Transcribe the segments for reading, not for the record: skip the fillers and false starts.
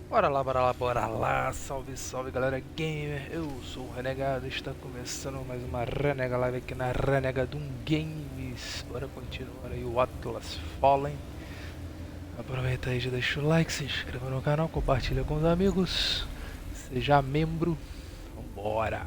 Bora lá, bora lá, bora lá, salve, salve galera gamer, eu sou o Renegado, está começando mais uma Renega Live aqui na RenegaDoom Games. Bora continuar aí o Atlas Fallen. Aproveita aí, já deixa o like, se inscreva no canal, compartilha com os amigos, seja membro, vambora!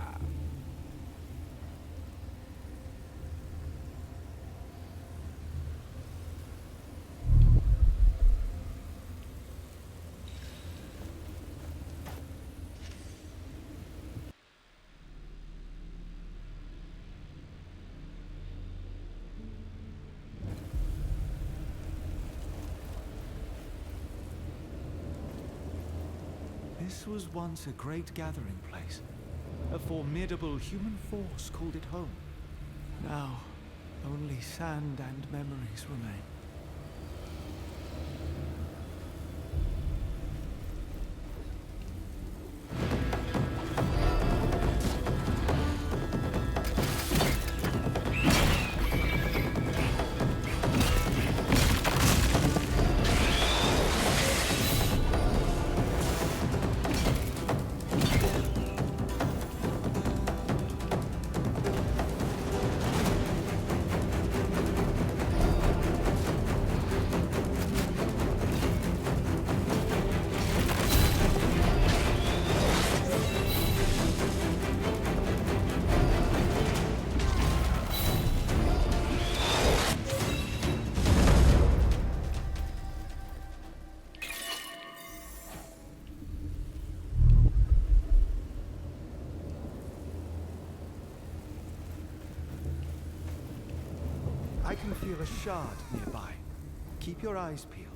This was once a great gathering place. A formidable human force called it home. Now, only sand and memories remain. I can feel a shard nearby. Keep your eyes peeled.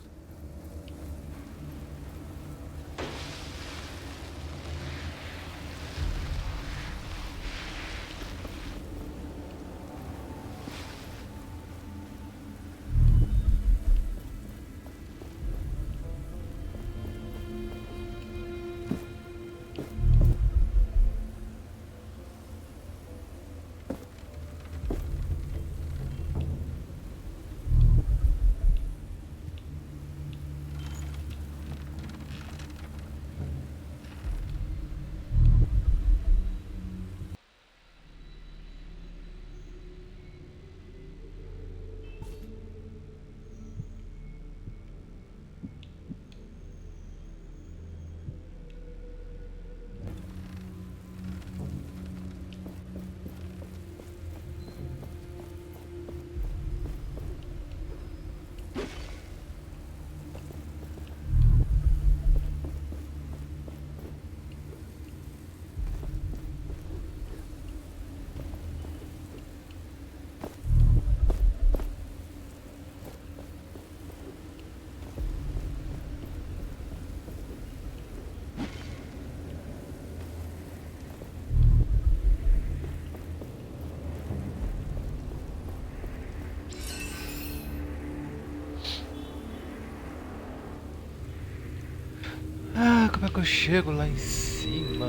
Ah, como é que eu chego lá em cima?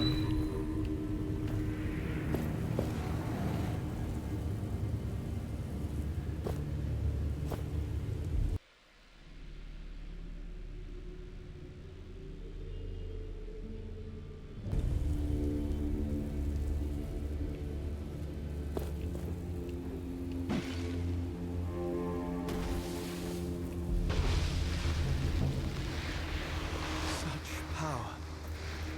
Such power.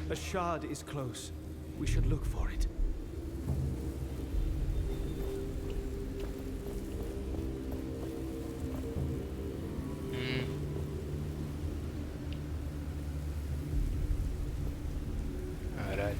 A shard is close. We should look for it. Caralho.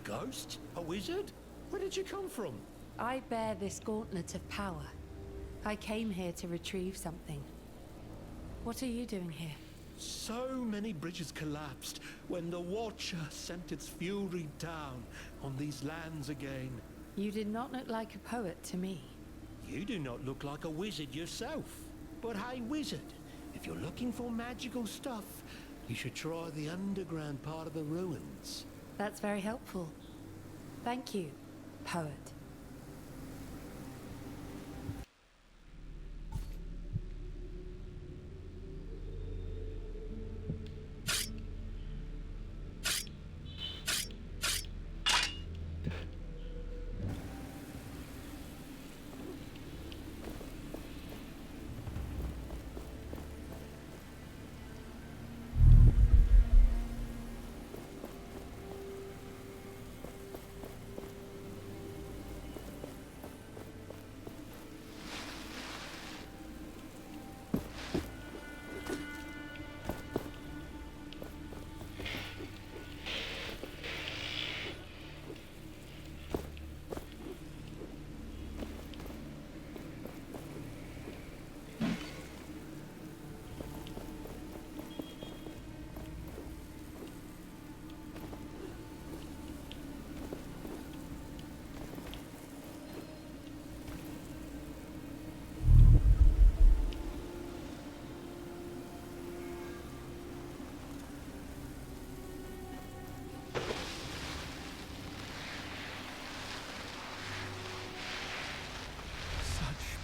ghost? A wizard? Where did you come from? I bear this gauntlet of power. I came here to retrieve something. What are you doing here? So many bridges collapsed when the Watcher sent its fury down on these lands again. You did not look like a poet to me. You do not look like a wizard yourself. But hey, wizard, if you're looking for magical stuff, you should try the underground part of the ruins. That's very helpful. Thank you, poet.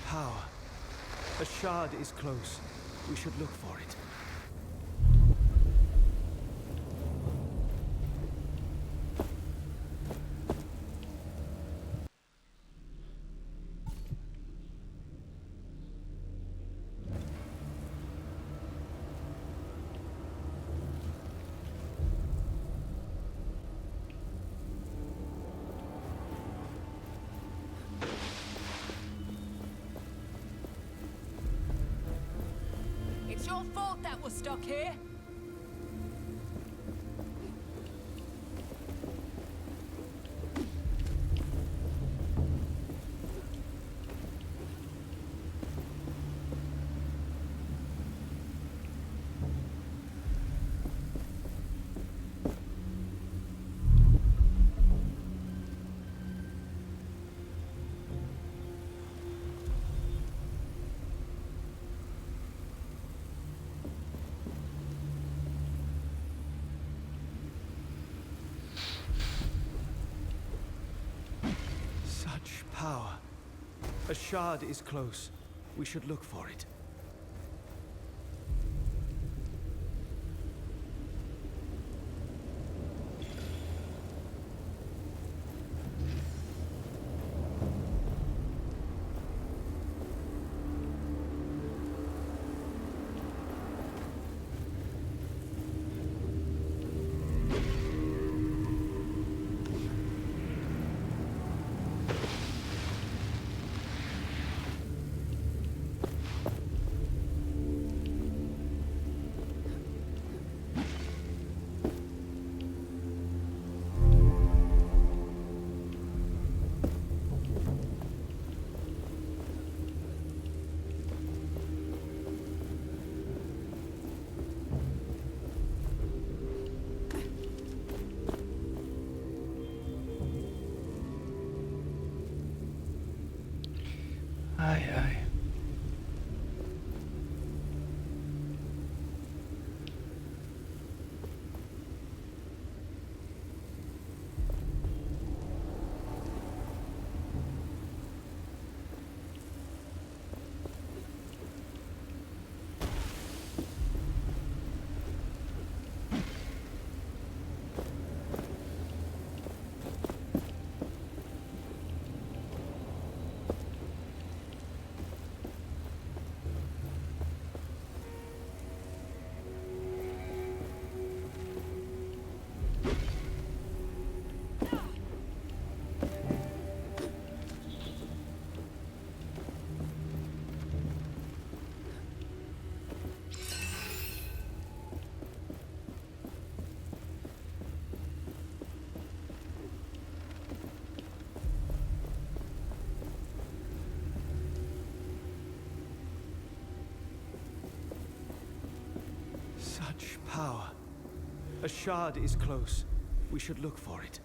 Power. A shard is close. We should look for it. It's your fault that we're stuck here. Power. A shard is close. We should look for it. Such power. A shard is close. We should look for it.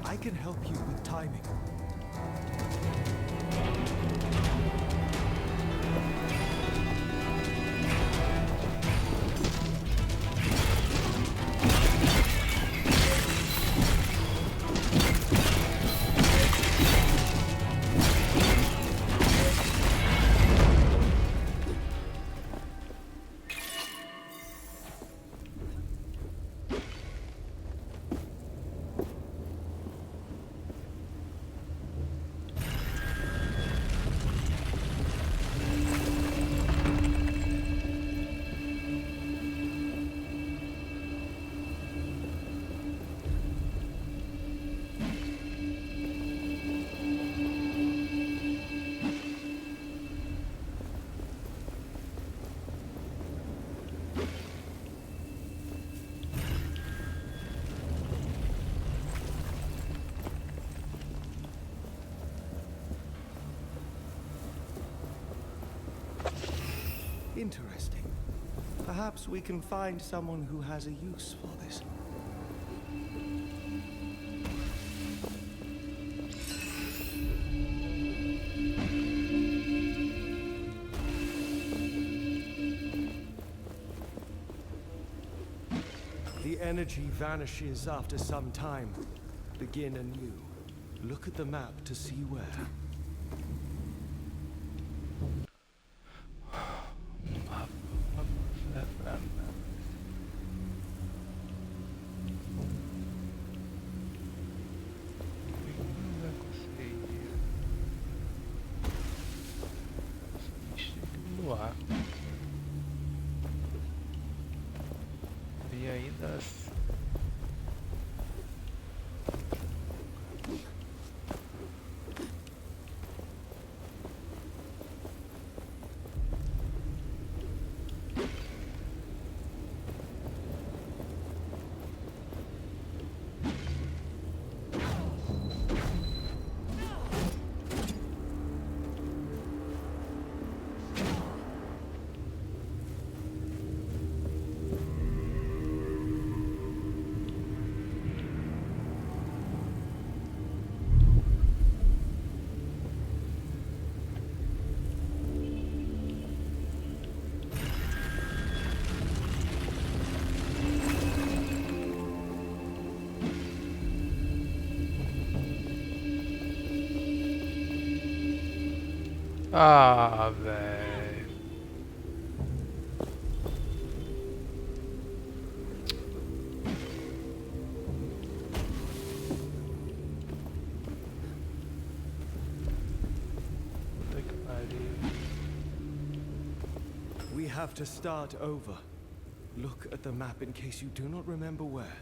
I can help you with timing. Interesting. Perhaps we can find someone who has a use for this. The energy vanishes after some time. Begin anew. Look at the map to see where. E ainda ah, velho. Puta que pariu. We have to start over. Look at the map in case you do not remember where.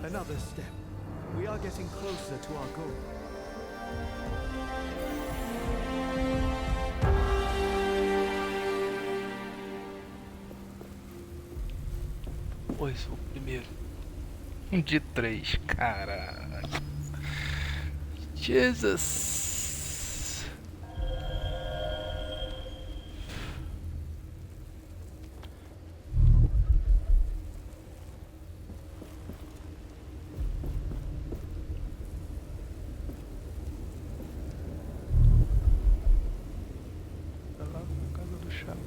Another step. We are getting closer to our goal. Pois o primeiro. De 3, cara. Jesus. Tá lá na casa do chapéu.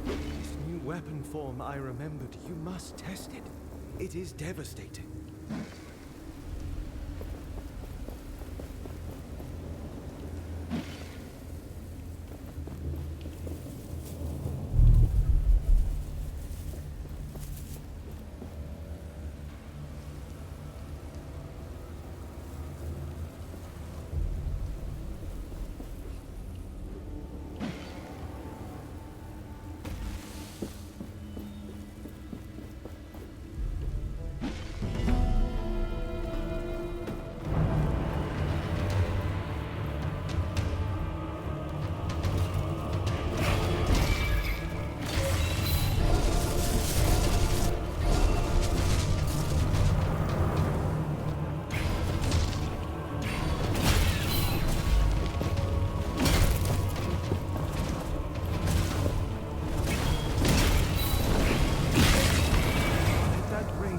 This new weapon form I remembered. You must test it. It is devastating.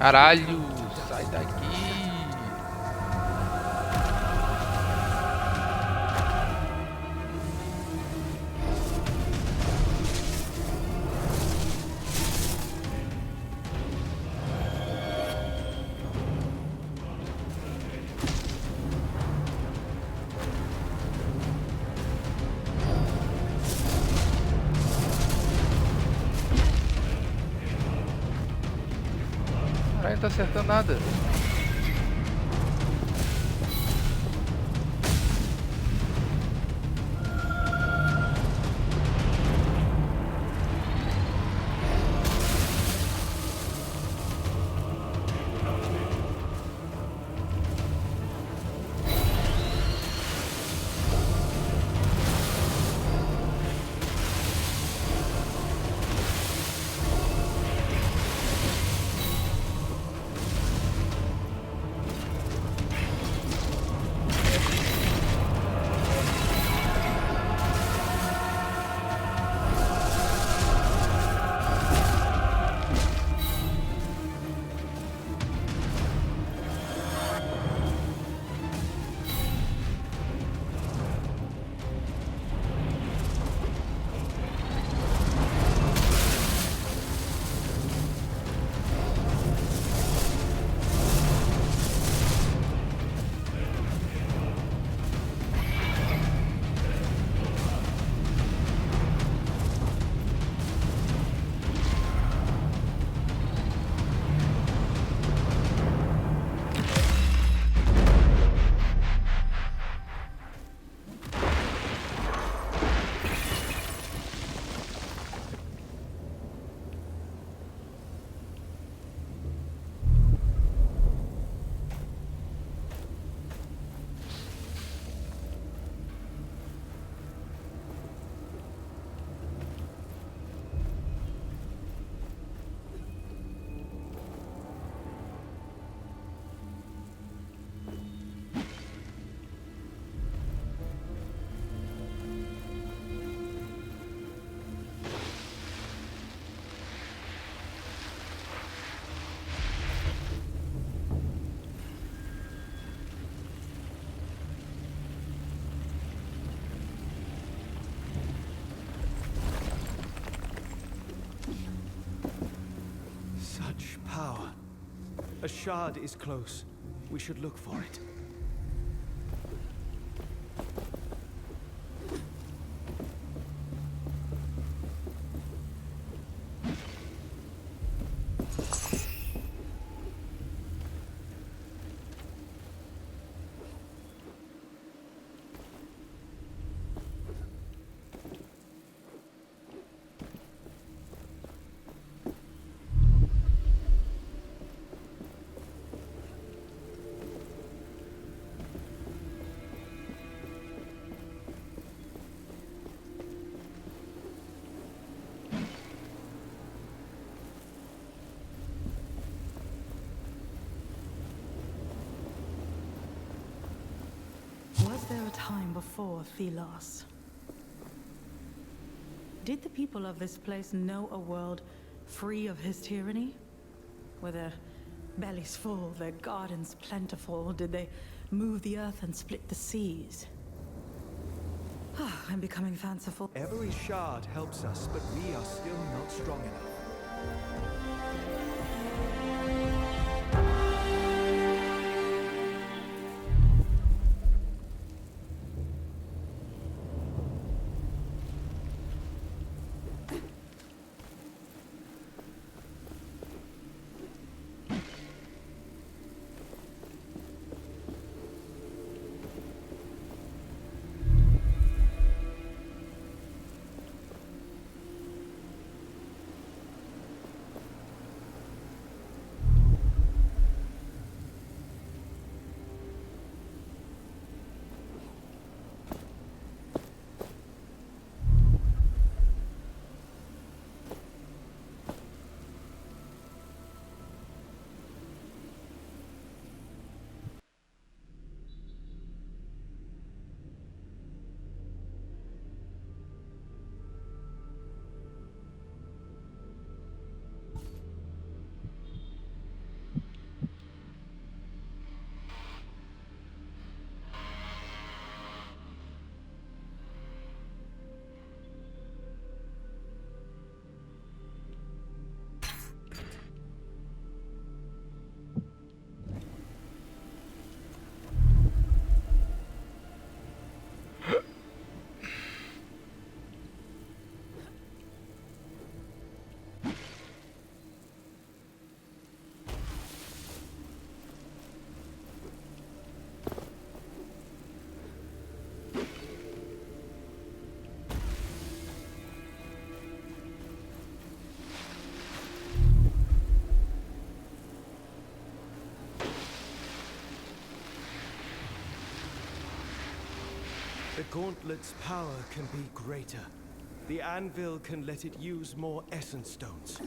Caralho, sai daqui. Caralho, não tá acertando nada. Power. A shard is close. We should look for it. Was there a time before Thelos? Did the people of this place know a world free of his tyranny? Were their bellies full, their gardens plentiful? Did they move the earth and split the seas? I'm becoming fanciful. Every shard helps us, but we are still not strong enough. The gauntlet's power can be greater. The anvil can let it use more essence stones.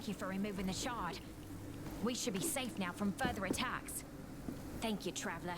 Thank you for removing the shard. We should be safe now from further attacks. Thank you, traveler.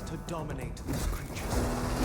To dominate these creatures.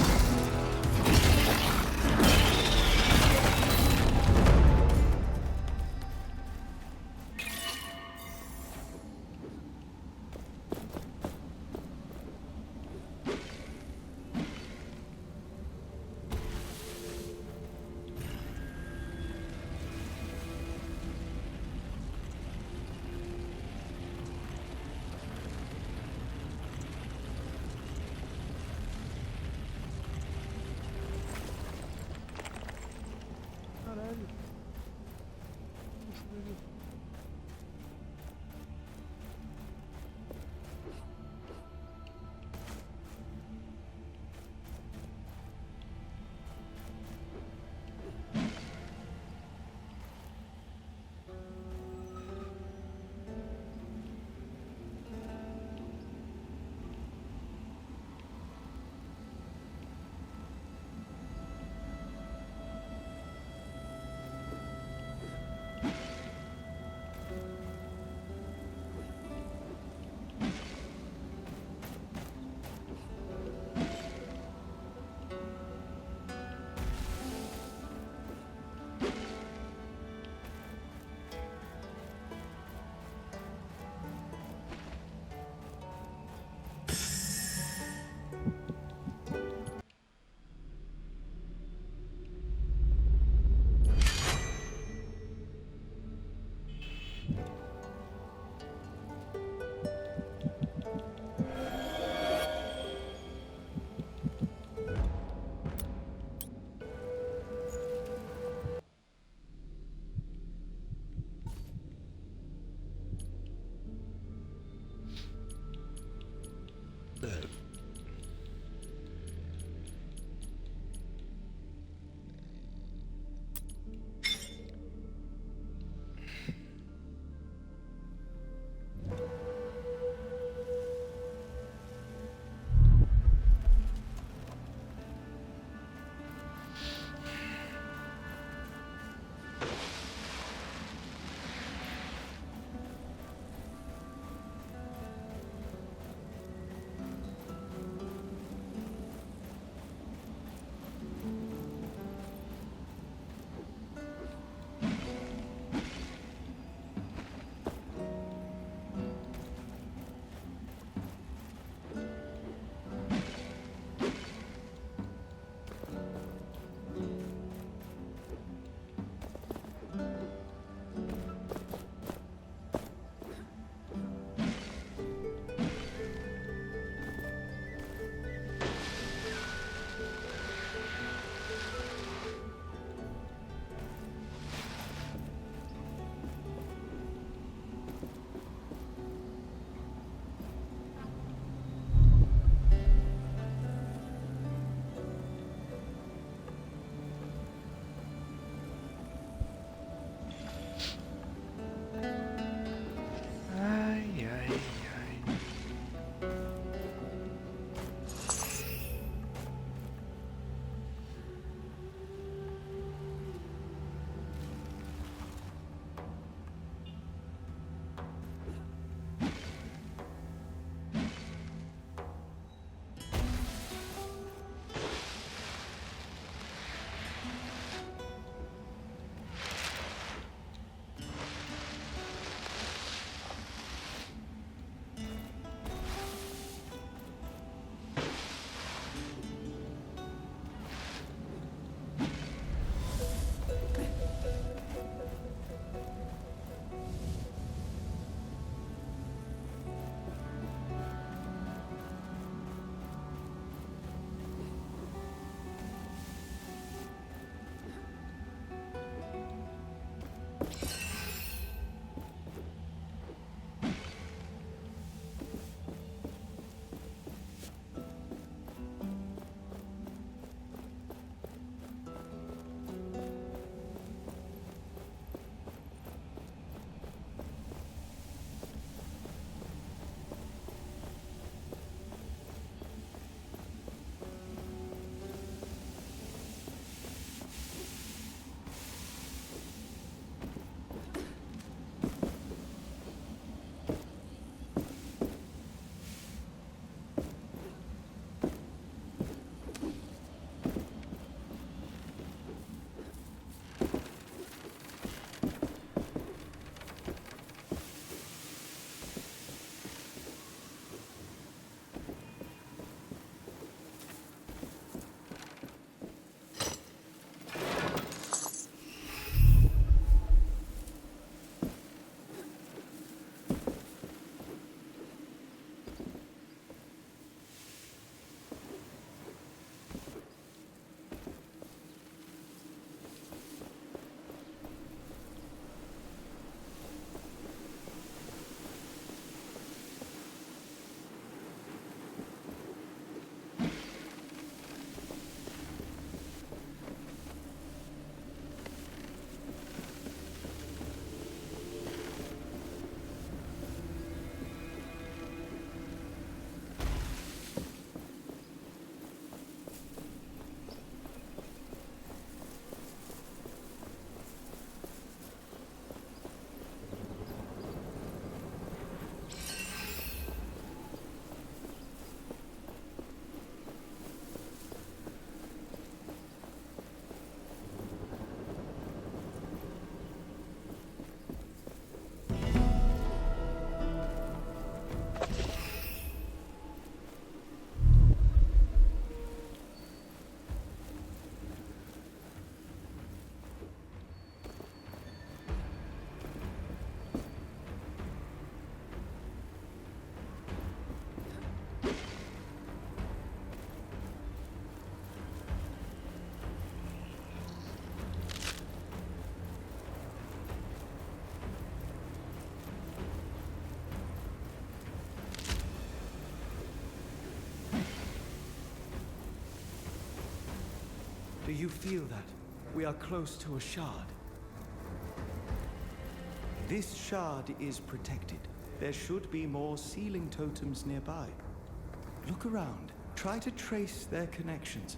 you feel that? We are close to a shard. This shard is protected. There should be more sealing totems nearby. Look around. Try to trace their connections.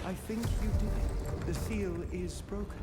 I think you did it. The seal is broken.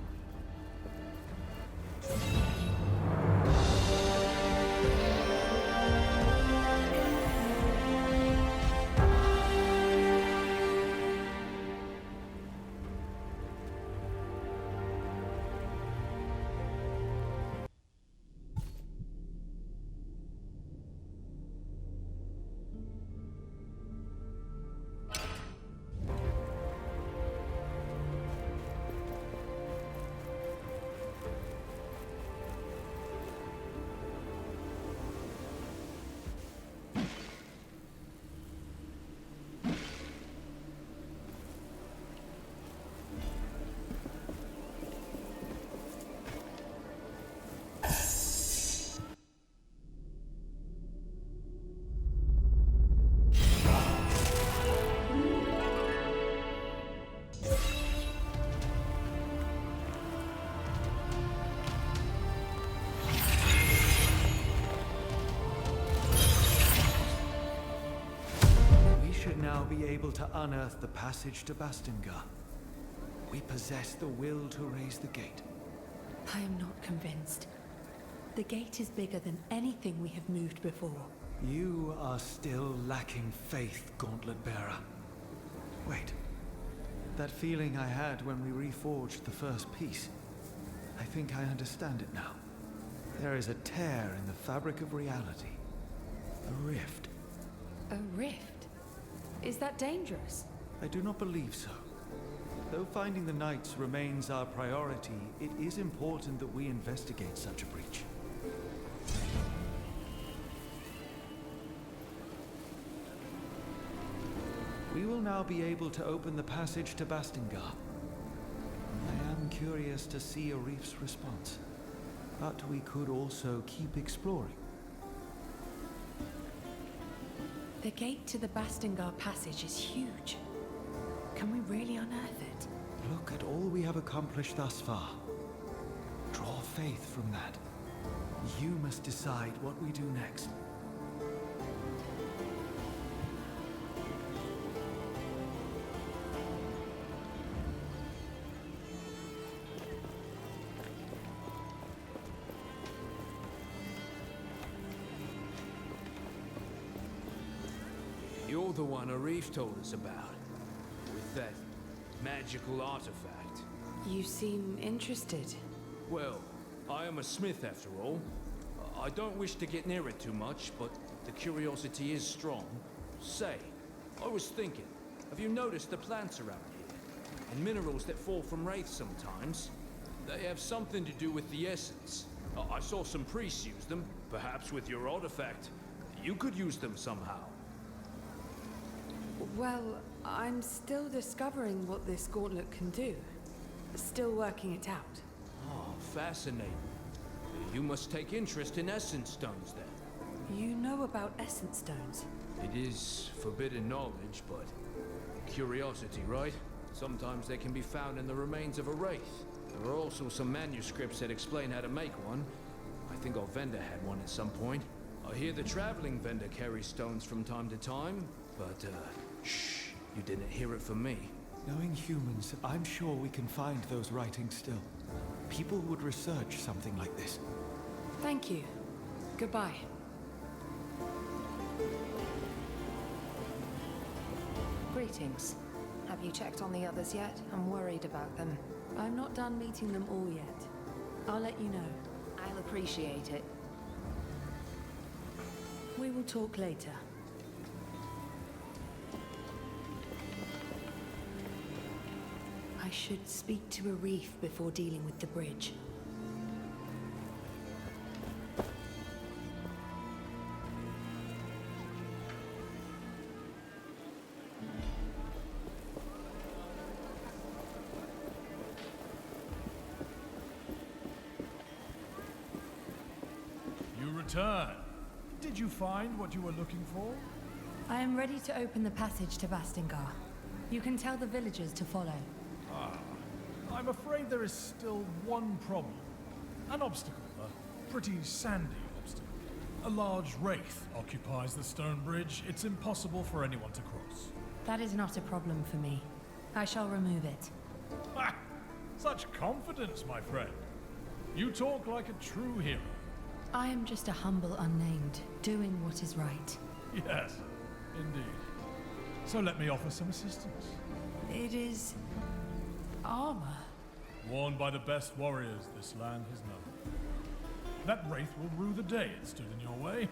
Now be able to unearth the passage to Bastingar. We possess the will to raise the gate. I am not convinced. The gate is bigger than anything we have moved before. You are still lacking faith, Gauntlet Bearer. Wait. That feeling I had when we reforged the first piece. I think I understand it now. There is a tear in the fabric of reality. A rift. A rift? Is that dangerous? I do not believe so. Though finding the knights remains our priority, it is important that we investigate such a breach. We will now be able to open the passage to Bastingar. I am curious to see Arif's response, but we could also keep exploring. The gate to the Bastingar passage is huge. Can we really unearth it? Look at all we have accomplished thus far. Draw faith from that. You must decide what we do next. You're the one Arif told us about, with that magical artifact. You seem interested. Well, I am a smith after all. I don't wish to get near it too much, but the curiosity is strong. Say, I was thinking, have you noticed the plants around here? And minerals that fall from wraiths sometimes? They have something to do with the essence. I saw some priests use them, perhaps with your artifact. You could use them somehow. Well, I'm still discovering what this gauntlet can do. Still working it out. Oh, fascinating. You must take interest in essence stones then. You know about essence stones? It is forbidden knowledge, but curiosity, right? Sometimes they can be found in the remains of a wraith. There are also some manuscripts that explain how to make one. I think our vendor had one at some point. I hear the traveling vendor carries stones from time to time, but shh, you didn't hear it from me. Knowing humans, I'm sure we can find those writings still. People would research something like this. Thank you. Goodbye. Greetings. Have you checked on the others yet? I'm worried about them. I'm not done meeting them all yet. I'll let you know. I'll appreciate it. We will talk later. I should speak to a reef before dealing with the bridge. Return. Did you find what you were looking for? I am ready to open the passage to Vastingar. You can tell the villagers to follow. I'm afraid there is still one problem. An obstacle, a pretty sandy obstacle. A large wraith occupies the stone bridge. It's impossible for anyone to cross. That is not a problem for me. I shall remove it. Ha! Such confidence, my friend. You talk like a true hero. I am just a humble unnamed, doing what is right. Yes, indeed. So let me offer some assistance. It is... armor. Worn by the best warriors this land has known. That wraith will rue the day it stood in your way.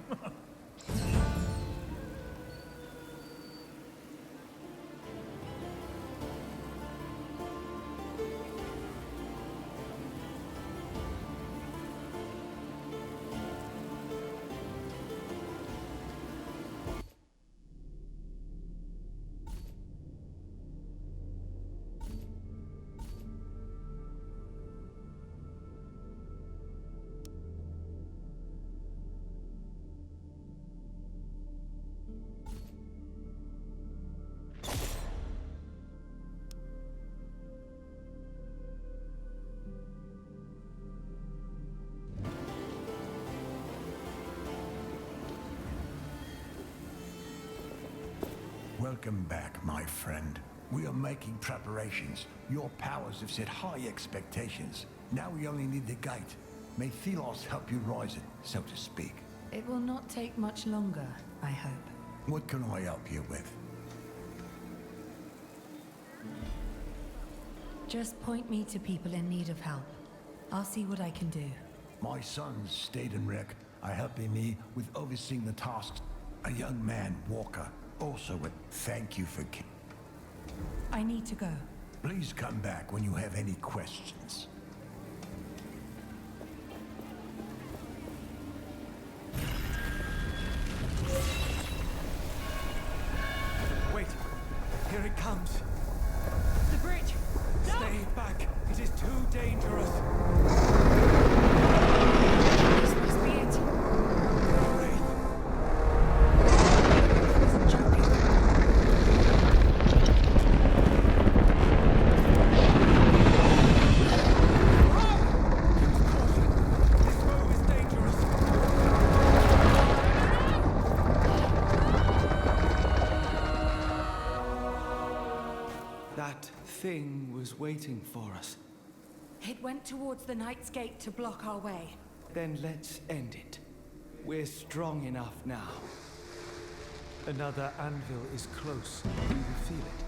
Welcome back, my friend. We are making preparations. Your powers have set high expectations. Now we only need the gate. May Thelos help you rise it, so to speak. It will not take much longer, I hope. What can I help you with? Just point me to people in need of help. I'll see what I can do. My sons, Stade and Rick, are helping me with overseeing the tasks. A young man, Walker, also a thank you for... I need to go. Please come back when you have any questions. Wait! Here it comes! The bridge! No! Stay back! It is too dangerous! This must be it. Wraith! I wasn't joking. This road is dangerous! That thing was waiting for us. It went towards the Knight's Gate to block our way. Then let's end it. We're strong enough now. Another anvil is close. We will feel it.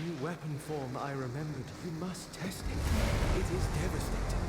new weapon form I remembered. You must test it. It is devastating.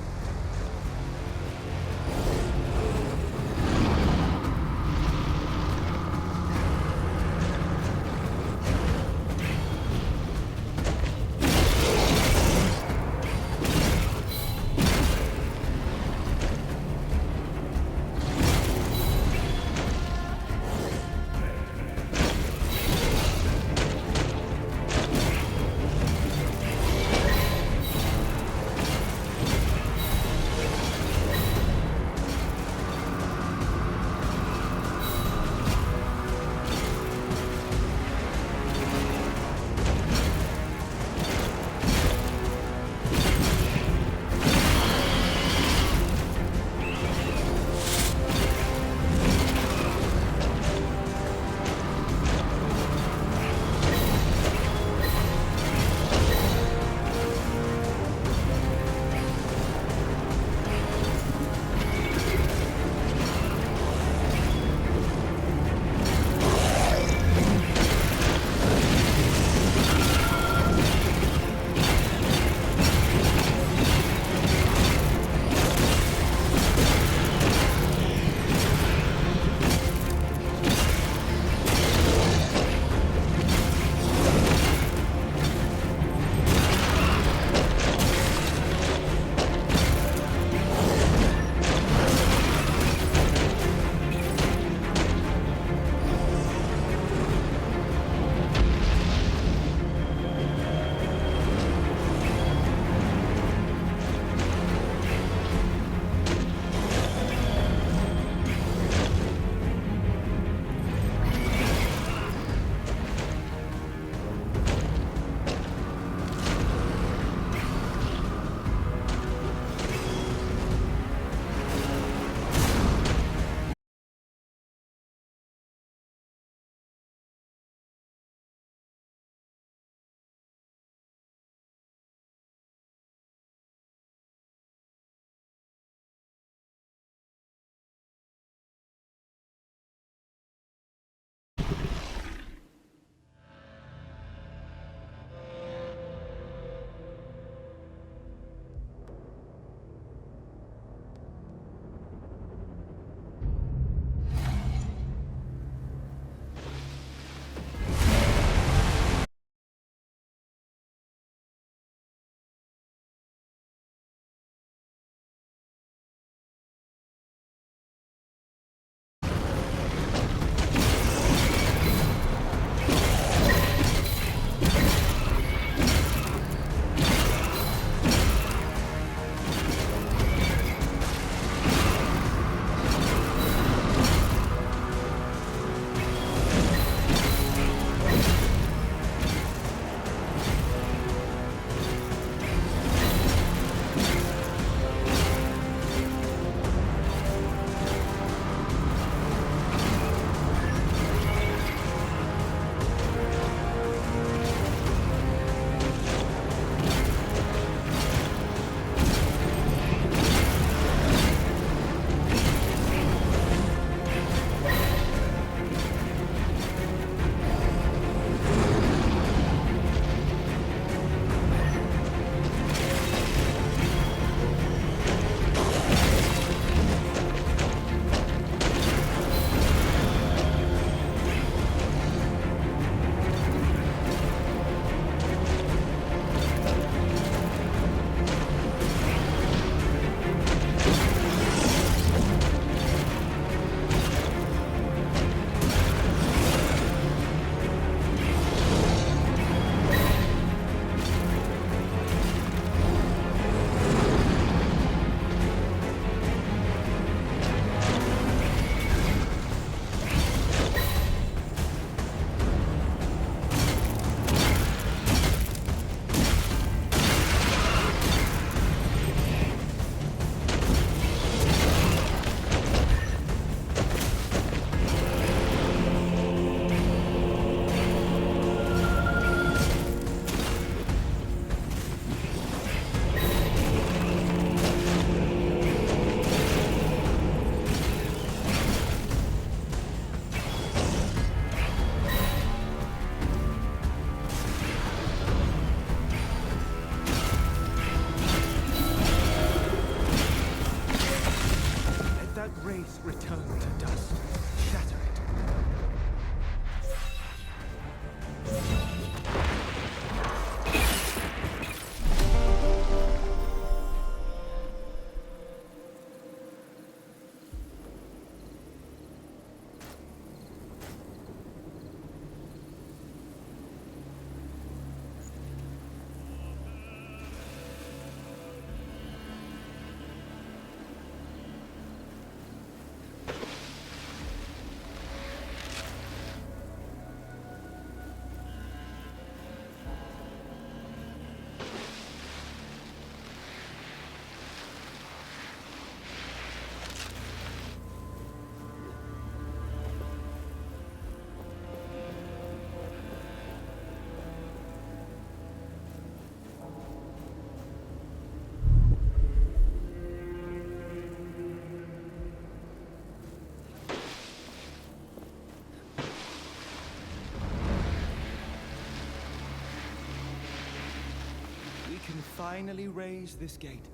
finally raise this gate,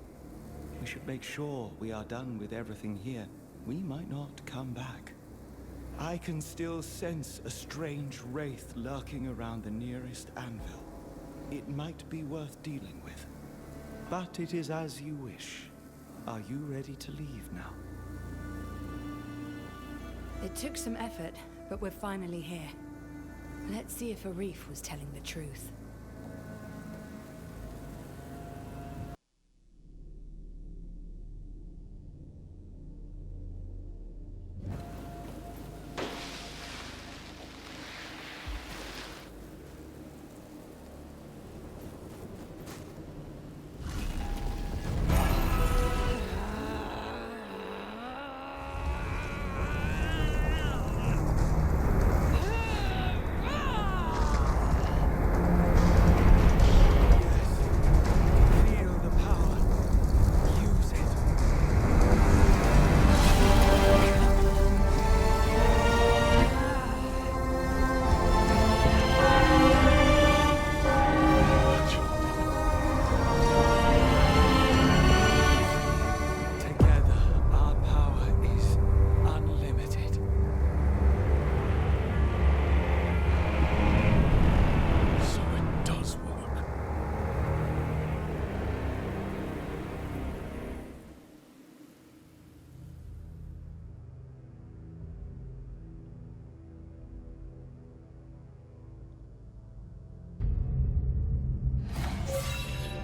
we should make sure we are done with everything here. We might not come back. I can still sense a strange wraith lurking around the nearest anvil. It might be worth dealing with. But it is as you wish. Are you ready to leave now? It took some effort, but we're finally here. Let's see if Arif was telling the truth.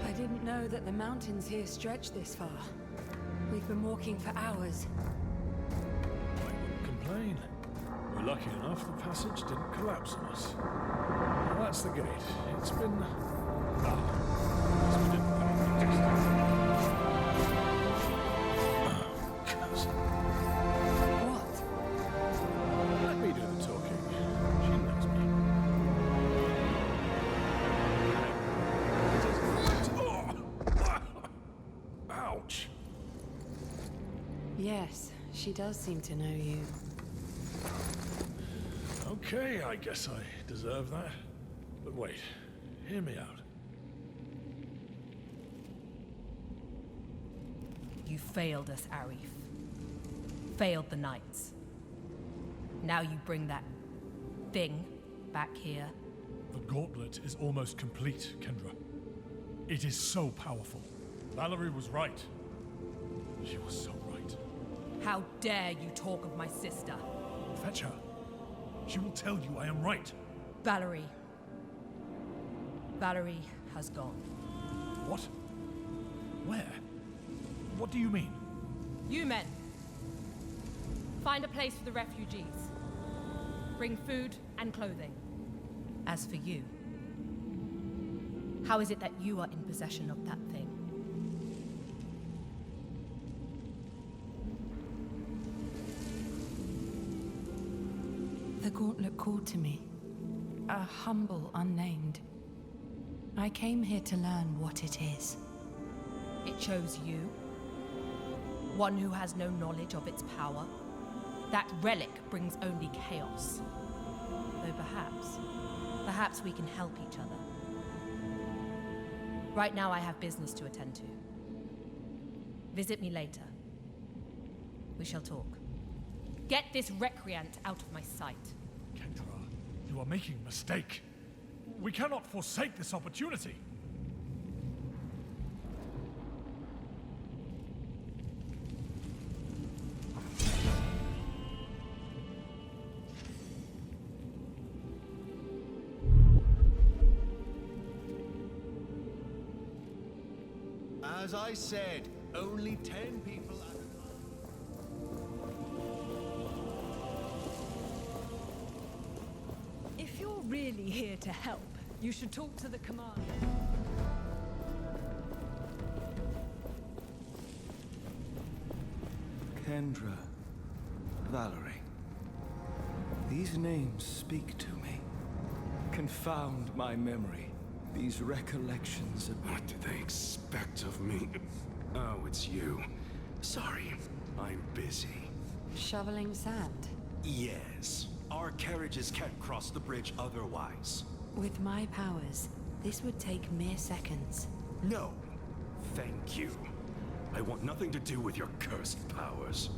I didn't know that the mountains here stretch this far. We've been walking for hours. I wouldn't complain. We're lucky enough the passage didn't collapse on us. Well, that's the gate. It's been... What? Let me do the talking. She knows me. Ouch! Yes, she does seem to know you. Okay, I guess I deserve that. But wait, hear me out. You failed us, Arif. Failed the Knights. Now you bring that thing back here. The gauntlet is almost complete, Kendra. It is so powerful. Valerie was right. She was so right. How dare you talk of my sister? Fetch her. She will tell you I am right. Valerie. Valerie has gone. What? Where? What do you mean? You men. Find a place for the refugees. Bring food and clothing. As for you, how is it that you are in possession of that thing? The gauntlet called to me. A humble unnamed. I came here to learn what it is. It chose you? One who has no knowledge of its power? That relic brings only chaos. Though perhaps we can help each other. Right now I have business to attend to. Visit me later. We shall talk. Get this recreant out of my sight. Kendra, you are making a mistake. We cannot forsake this opportunity. As I said, only 10 people at a time. If you're really here to help, you should talk to the commander. Kendra, Valerie. These names speak to me. Confound my memory. These recollections of... What did they expect of me? Oh, it's you. Sorry, I'm busy. Shoveling sand. Yes. Our carriages can't cross the bridge otherwise. With my powers, this would take mere seconds. No, Thank you. I want nothing to do with your cursed powers.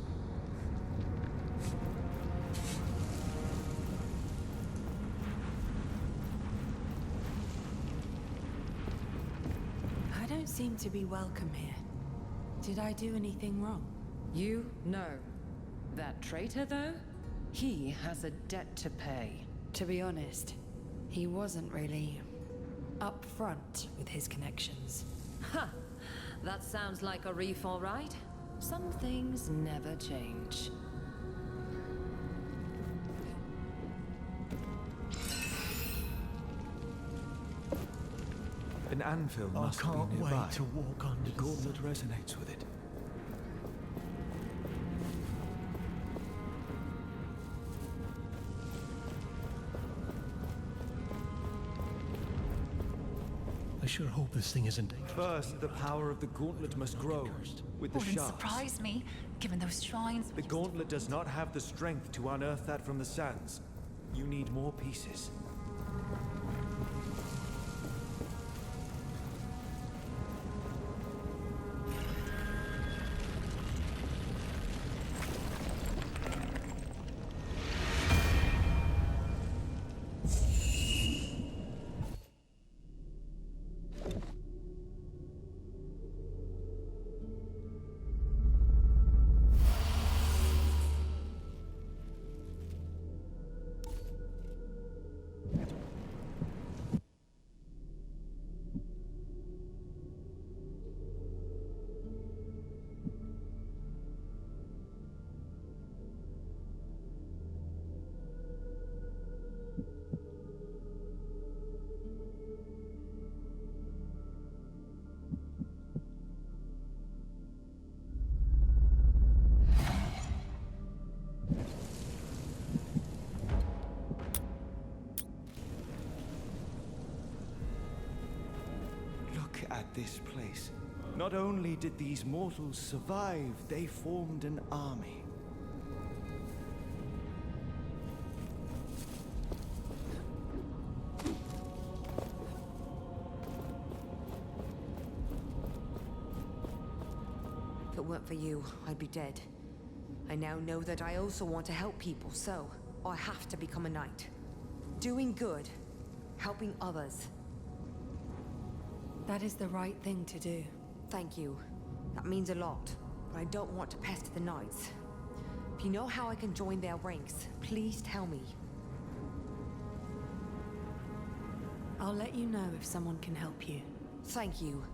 I don't seem to be welcome here. Did I do anything wrong? You? No. That traitor, though? He has a debt to pay. To be honest, he wasn't really upfront with his connections. Ha! That sounds like a reef, all right. Some things never change. An anvil must be can't nearby. wait to walk under The gauntlet resonates with it. I sure hope this thing isn't dangerous. First, the power of the gauntlet must grow with the Wouldn't shards. surprise me, given those shrines. The gauntlet does not have the strength to unearth that from the sands. You need more pieces. At this place. Not only did these mortals survive, they formed an army. If it weren't for you, I'd be dead. I now know that I also want to help people, so I have to become a knight. Doing good, helping others. That is the right thing to do. Thank you. That means a lot, but I don't want to pester the knights. If you know how I can join their ranks, please tell me. I'll let you know if someone can help you. Thank you.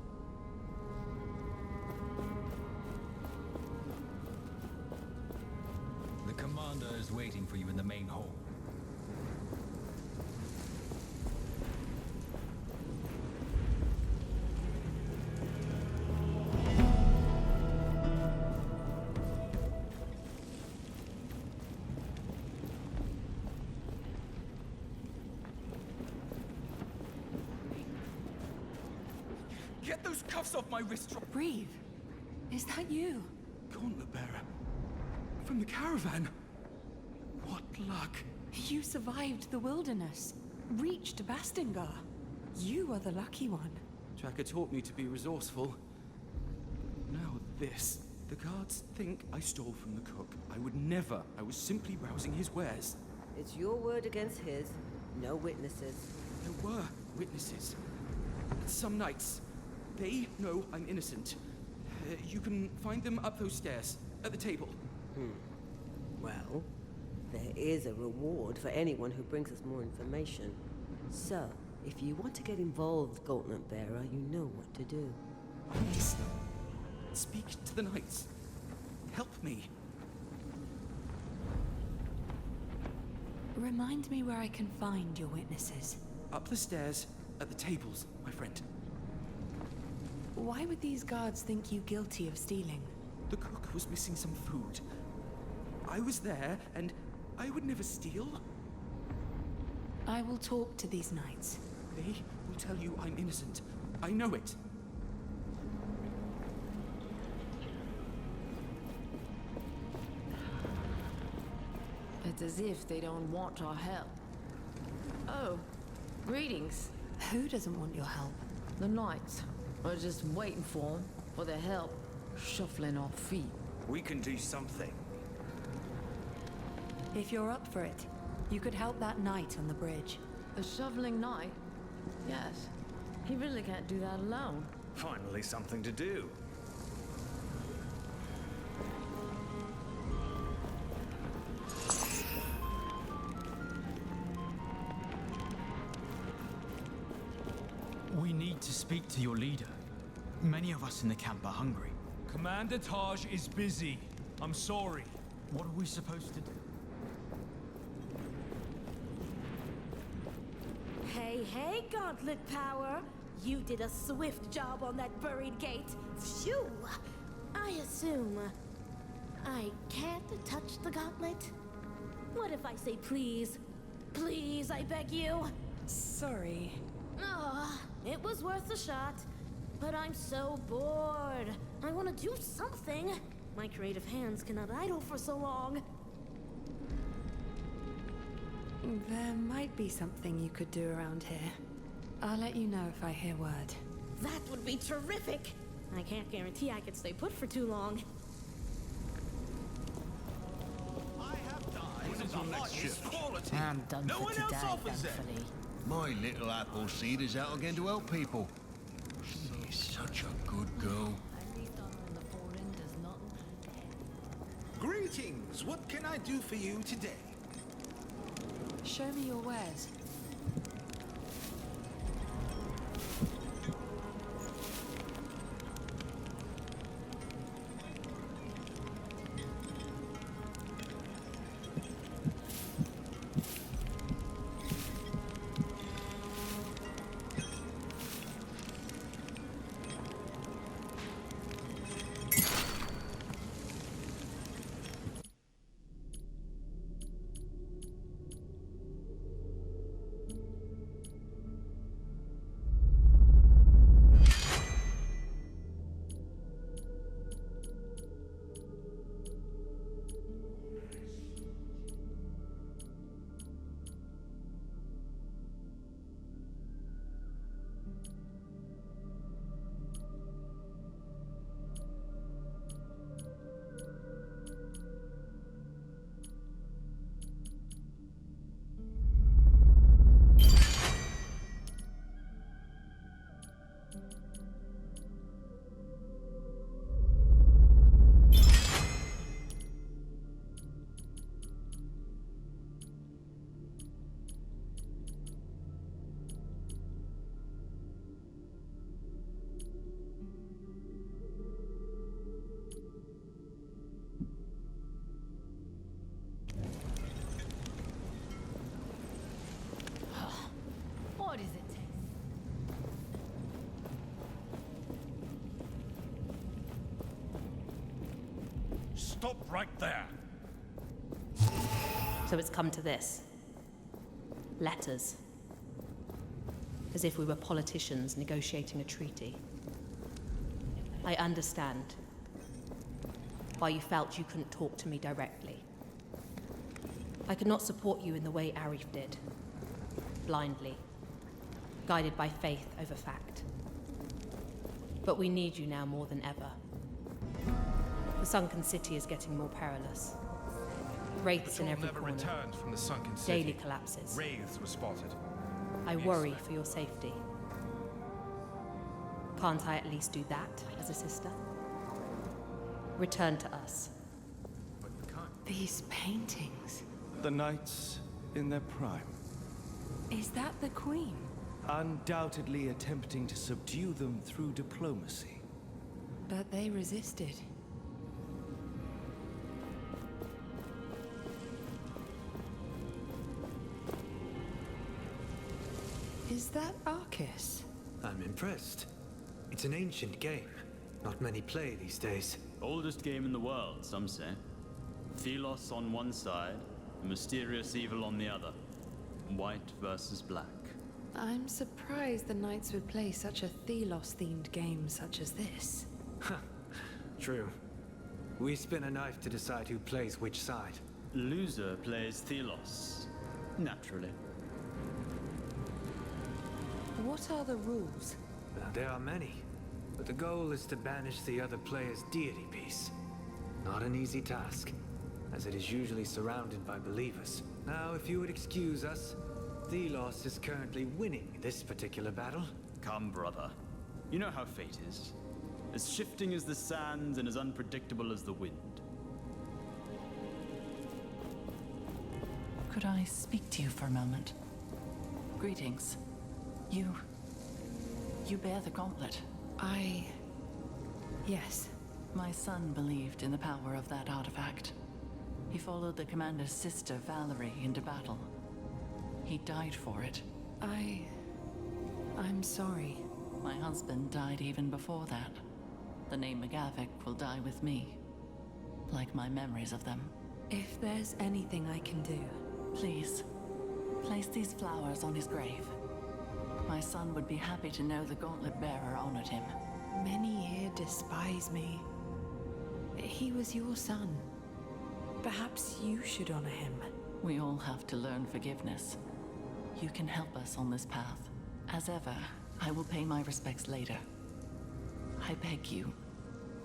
The commander is waiting for you in the main hall. Get those cuffs off my wrist! Breathe. Is that you? Gauntlet bearer. From the caravan. What luck. You survived the wilderness. Reached Bastingar. You are the lucky one. Tracker taught me to be resourceful. Now this. The guards think I stole from the cook. I would never. I was simply browsing his wares. It's your word against his. No witnesses. There were witnesses. Some knights. They know I'm innocent. You can find them up those stairs, at the table. Well, there is a reward for anyone who brings us more information. So, if you want to get involved, Gauntlet Bearer, you know what to do. Please, speak to the knights. Help me. Remind me where I can find your witnesses. Up the stairs, at the tables, my friend. Why would these guards think you guilty of stealing? The cook was missing some food. I was there, and I would never steal. I will talk to these knights. They will tell you I'm innocent. I know it. It's as if they don't want our help. Oh, greetings. Who doesn't want your help? The knights. Or just waiting for their help, shuffling our feet. We can do something. If you're up for it, you could help that knight on the bridge. A shoveling knight? Yes. He really can't do that alone. Finally something to do. We need to speak to your leader. Many of us in the camp are hungry. Commander Taj is busy. I'm sorry. What are we supposed to do? Hey, hey, Gauntlet Power! You did a swift job on that buried gate. Phew! I assume I can't touch the gauntlet? What if I say please? Please, I beg you? Sorry. Oh, it was worth a shot. But I'm so bored. I want to do something. My creative hands cannot idle for so long. There might be something you could do around here. I'll let you know if I hear word. That would be terrific! I can't guarantee I could stay put for too long. I'm done for today, thankfully. My little apple seed is out again to help people. She is such a good girl. Greetings! What can I do for you today? Show me your wares. What does it take? Stop right there! So it's come to this. Letters. As if we were politicians negotiating a treaty. I understand why you felt you couldn't talk to me directly. I could not support you in the way Arif did. Blindly. Guided by faith over fact. But we need you now more than ever. The sunken city is getting more perilous. Wraiths in every never corner. returned from the sunken city. Daily collapses. Wraiths were spotted. I worry for your safety. Can't I at least do that as a sister? Return to us. These paintings. The knights in their prime. Is that the Queen? Undoubtedly attempting to subdue them through diplomacy. But they resisted. Is that Arcus? I'm impressed. It's an ancient game. Not many play these days. Oldest game in the world, some say. Thelos on one side, a mysterious evil on the other. White versus black. I'm surprised the knights would play such a Thelos-themed game such as this. True. We spin a knife to decide who plays which side. Loser plays Thelos. Naturally. What are the rules? There are many. but the goal is to banish the other player's deity piece. Not an easy task, as it is usually surrounded by believers. Now, if you would excuse us, Thelos is currently winning this particular battle. Come, brother. You know how fate is. As shifting as the sands and as unpredictable as the wind. Could I speak to you for a moment? Greetings. You bear the gauntlet. Yes. My son believed in the power of that artifact. He followed the commander's sister, Valerie, into battle. He died for it. I'm sorry. My husband died even before that. The name Navegue will die with me. Like my memories of them. If there's anything I can do, please, place these flowers on his grave. My son would be happy to know the gauntlet bearer honored him. Many here despise me. He was your son. Perhaps you should honor him. We all have to learn forgiveness. You can help us on this path. As ever, I will pay my respects later. I beg you,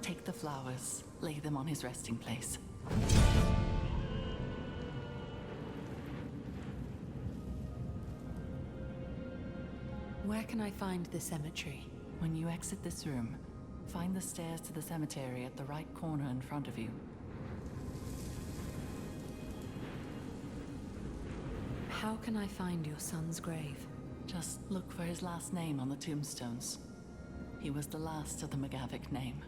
take the flowers, lay them on his resting place. Where can I find the cemetery? When you exit this room, find the stairs to the cemetery at the right corner in front of you. How can I find your son's grave? Just look for his last name on the tombstones. He was the last of the Navegue name.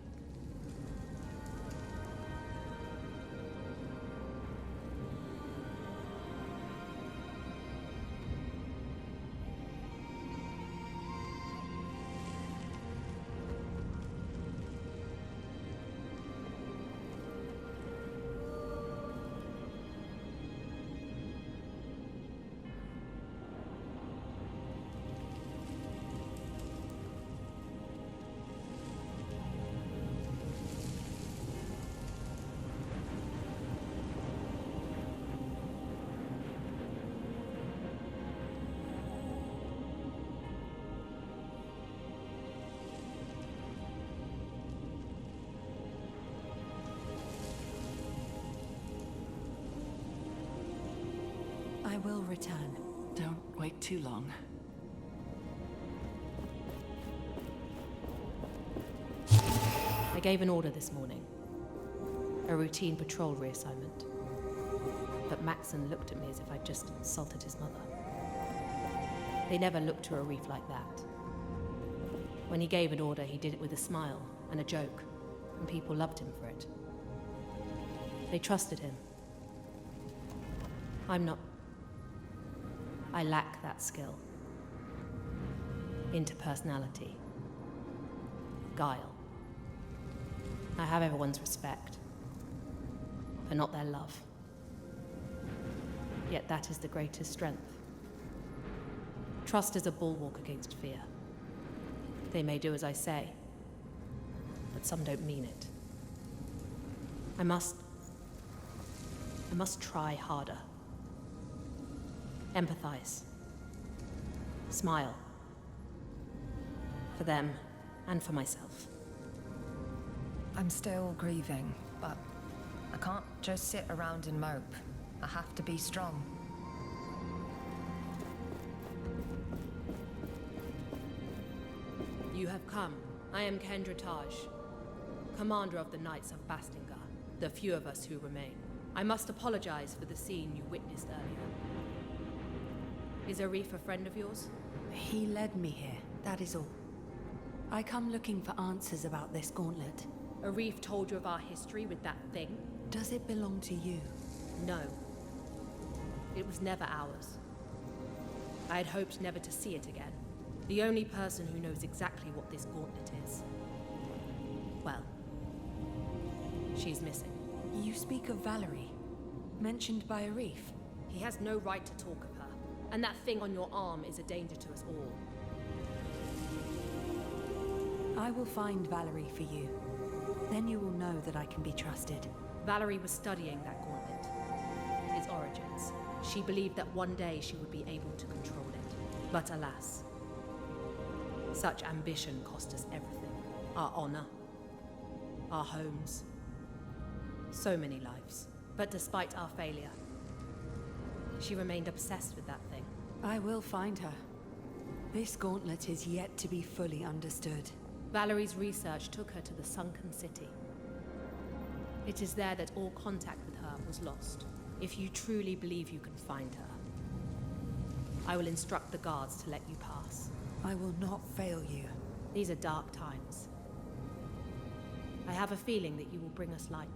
I will return. Don't wait too long. I gave an order this morning. A routine patrol reassignment. But Maxon looked at me as if I'd just insulted his mother. They never looked to a reef like that. When he gave an order, he did it with a smile and a joke, and people loved him for it. They trusted him. I'm not. I lack that skill. Interpersonality. Guile. I have everyone's respect, but not their love. Yet that is the greatest strength. Trust is a bulwark against fear. They may do as I say, but some don't mean it. I must try harder. Empathize. Smile. For them and for myself. I'm still grieving, but I can't just sit around and mope. I have to be strong. You have come. I am Kendra Taj, commander of the Knights of Bastingar, the few of us who remain. I must apologize for the scene you witnessed earlier. Is Arif a friend of yours? He led me here, that is all. I come looking for answers about this gauntlet. Arif told you of our history with that thing? Does it belong to you? No. It was never ours. I had hoped never to see it again. The only person who knows exactly what this gauntlet is. Well, she's missing. You speak of Valerie, mentioned by Arif. He has no right to talk of her, and that thing on your arm is a danger to us all. I will find Valerie for you. Then you will know that I can be trusted. Valerie was studying that gauntlet, its origins. She believed that one day she would be able to control it. But alas, such ambition cost us everything. our honor, our homes. So many lives. But despite our failure, she remained obsessed with that thing. I will find her. This gauntlet is yet to be fully understood. Valerie's research took her to the sunken city. It is there that all contact with her was lost. If you truly believe you can find her, I will instruct the guards to let you pass. I will not fail you. These are dark times. I have a feeling that you will bring us light.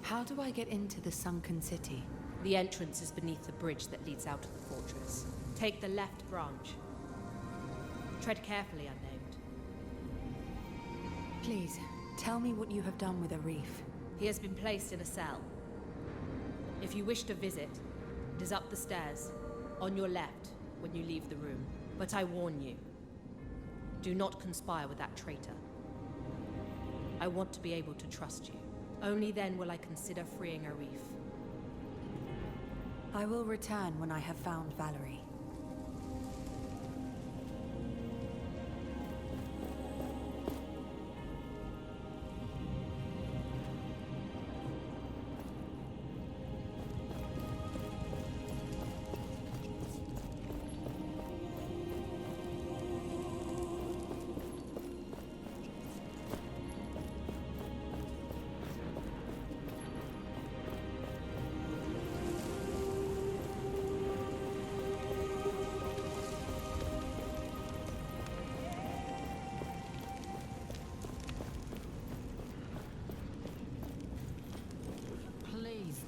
How do I get into the sunken city? The entrance is beneath the bridge that leads out of the fortress. Take the left branch. Tread carefully, unnamed. Please, tell me what you have done with Arif. He has been placed in a cell. If you wish to visit, it is up the stairs, on your left, when you leave the room. But I warn you, do not conspire with that traitor. I want to be able to trust you. Only then will I consider freeing Arif. I will return when I have found Valerie.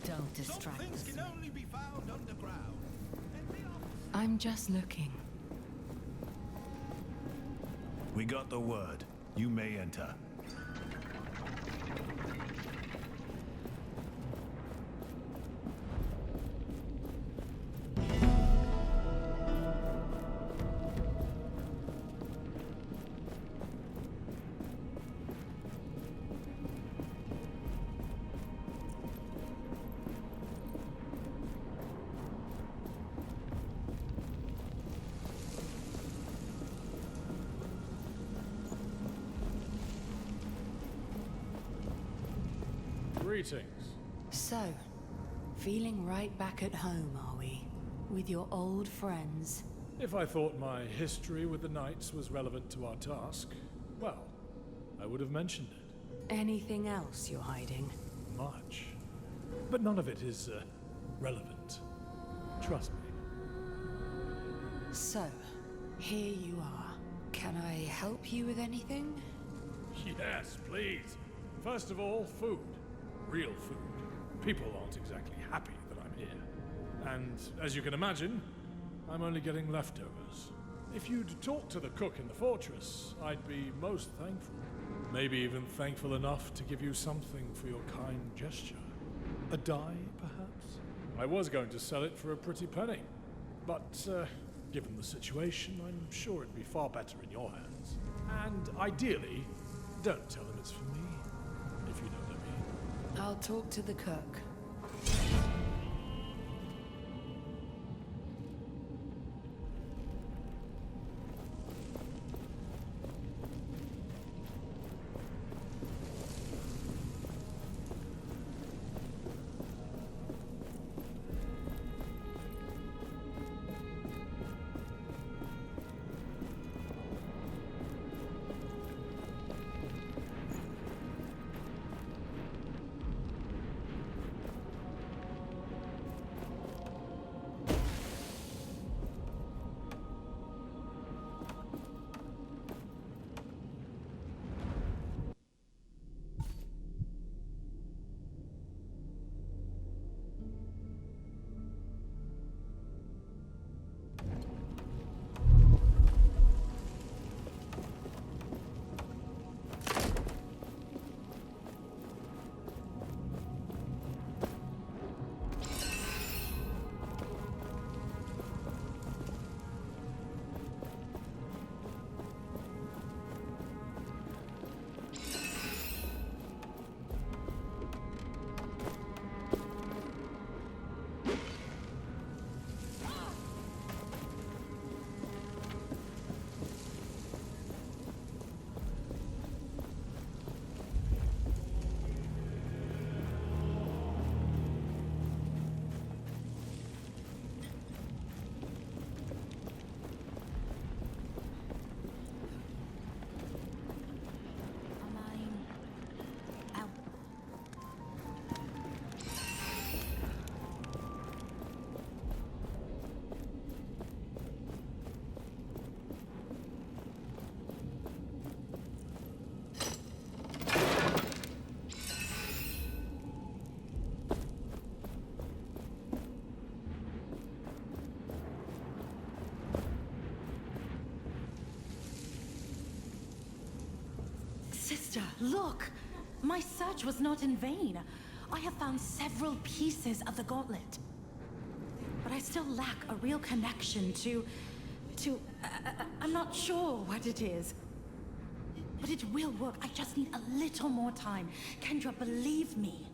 Don't distract us. Can only be found underground. I'm just looking. We got the word. You may enter. Greetings. So, feeling right back at home, are we? With your old friends? If I thought my history with the Knights was relevant to our task, well, I would have mentioned it. Anything else you're hiding? Much. But none of it is, relevant. Trust me. So, here you are. Can I help you with anything? Yes, please. First of all, food. Real food. People aren't exactly happy that I'm here. And, as you can imagine, I'm only getting leftovers. If you'd talk to the cook in the fortress, I'd be most thankful. Maybe even thankful enough to give you something for your kind gesture. A dye, perhaps? I was going to sell it for a pretty penny. But, given the situation, I'm sure it'd be far better in your hands. And, ideally, don't tell them it's for me, if you know what I mean. I'll talk to the cook. Master, look! My search was not in vain. I have found several pieces of the gauntlet. But I still lack a real connection to... I'm not sure what it is. But it will work. I just need a little more time. Kendra, believe me.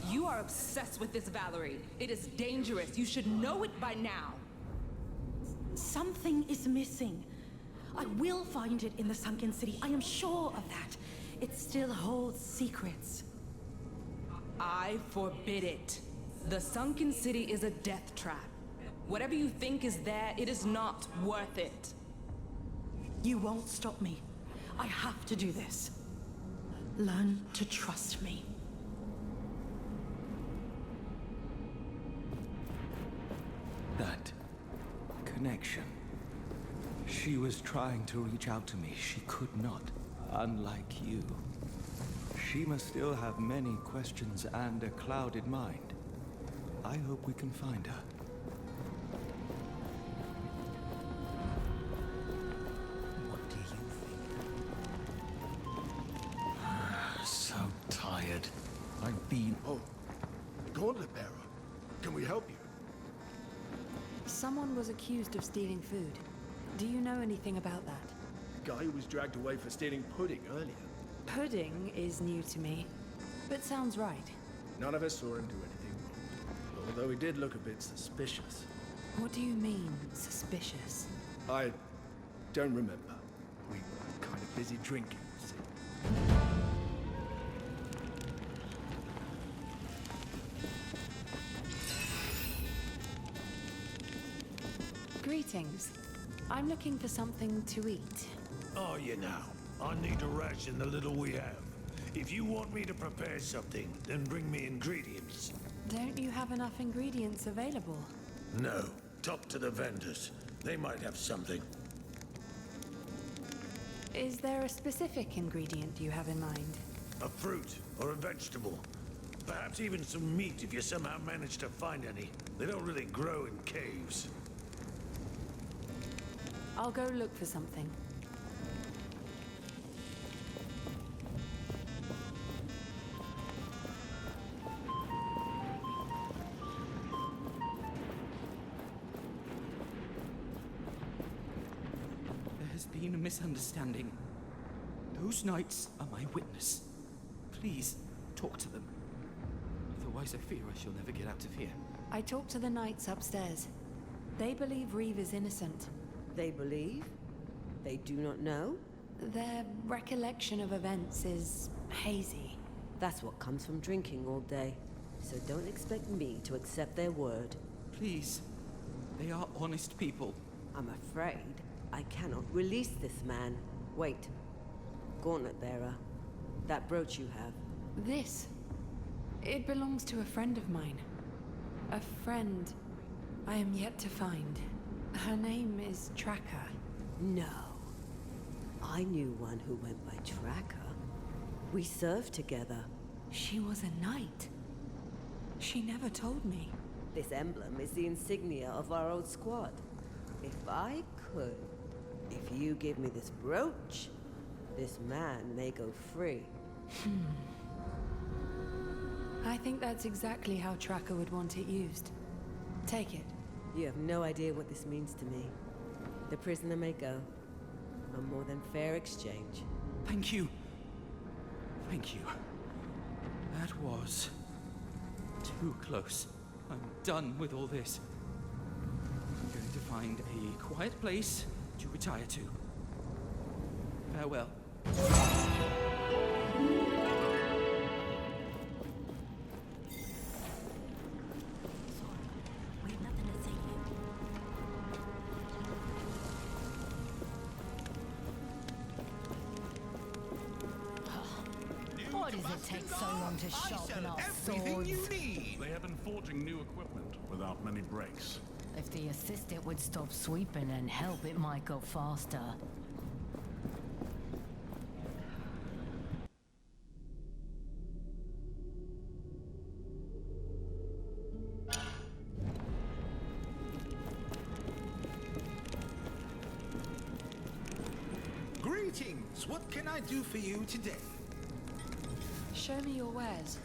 You are obsessed with this, Valerie. It is dangerous. You should know it by now. Something is missing. I will find it in the sunken city. I am sure of that. It still holds secrets. I forbid it. The sunken city is a death trap. Whatever you think is there, it is not worth it. You won't stop me. I have to do this. Learn to trust me. That connection. She was trying to reach out to me. She could not. Unlike you. She must still have many questions and a clouded mind. I hope we can find her. What do you think? So tired. I've been... Oh, Gauntlet Bearer. Can we help you? Someone was accused of stealing food. Do you know anything about that? Guy who was dragged away for stealing pudding earlier. Pudding is new to me, but sounds right. None of us saw him do anything wrong. Although he did look a bit suspicious. What do you mean, suspicious? I don't remember. We were kind of busy drinking, you see. Greetings. I'm looking for something to eat. Are you now? I need to ration the little we have. If you want me to prepare something, then bring me ingredients. Don't you have enough ingredients available? No. Talk to the vendors. They might have something. Is there a specific ingredient you have in mind? A fruit or a vegetable. Perhaps even some meat if you somehow manage to find any. They don't really grow in caves. I'll go look for something. There has been a misunderstanding. Those knights are my witness. Please, talk to them. Otherwise, I fear I shall never get out of here. I talked to the knights upstairs. They believe Reeve is innocent. They believe? They do not know? Their recollection of events is hazy. That's what comes from drinking all day. So don't expect me to accept their word. Please. They are honest people. I'm afraid I cannot release this man. Wait. Gauntlet Bearer. That brooch you have. This? It belongs to a friend of mine. A friend I am yet to find. Her name is Tracker. No. I knew one who went by Tracker. We served together. She was a knight. She never told me. This emblem is the insignia of our old squad. If you give me this brooch, this man may go free. I think that's exactly how Tracker would want it used. Take it. You have no idea what this means to me. The prisoner may go. A more than fair exchange. Thank you. Thank you. That was too close. I'm done with all this. I'm going to find a quiet place to retire to. Farewell. Why does it take so long to sharpen our swords? They have been forging new equipment without many breaks. If the assistant would stop sweeping and help, it might go faster. Greetings. What can I do for you today? Show me your wares.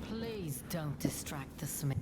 Please don't distract the smith.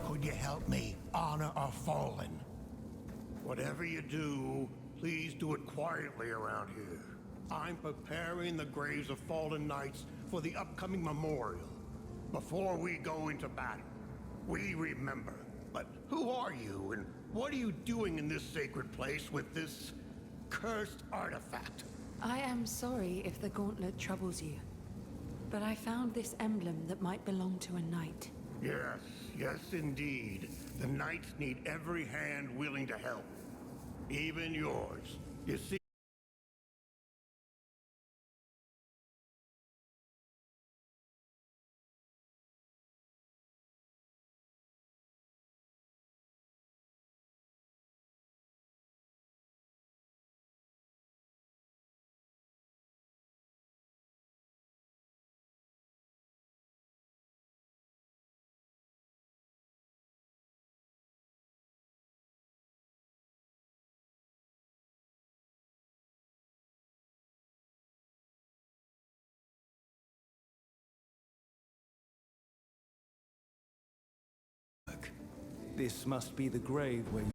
Could you help me honor our fallen? Whatever you do, please do it quietly around here. I'm preparing the graves of fallen knights for the upcoming memorial. Before we go into battle, we remember. But who are you, and what are you doing in this sacred place with this cursed artifact? I am sorry if the gauntlet troubles you, but I found this emblem that might belong to a knight. Yes, yes indeed. The knights need every hand willing to help. Even yours. You see... This must be the grave where you...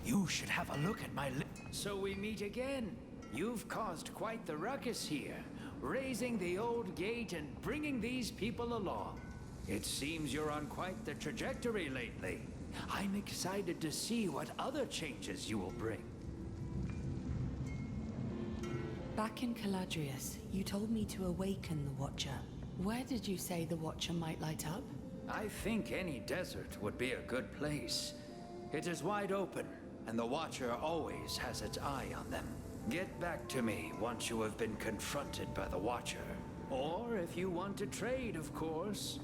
You should have a look at my So we meet again. You've caused quite the ruckus here, raising the old gate and bringing these people along. It seems you're on quite the trajectory lately. I'm excited to see what other changes you will bring. Back in Caladrius, you told me to awaken the Watcher. Where did you say the Watcher might light up? I think any desert would be a good place. It is wide open, and the Watcher always has its eye on them. Get back to me once you have been confronted by the Watcher. Or if you want to trade, of course.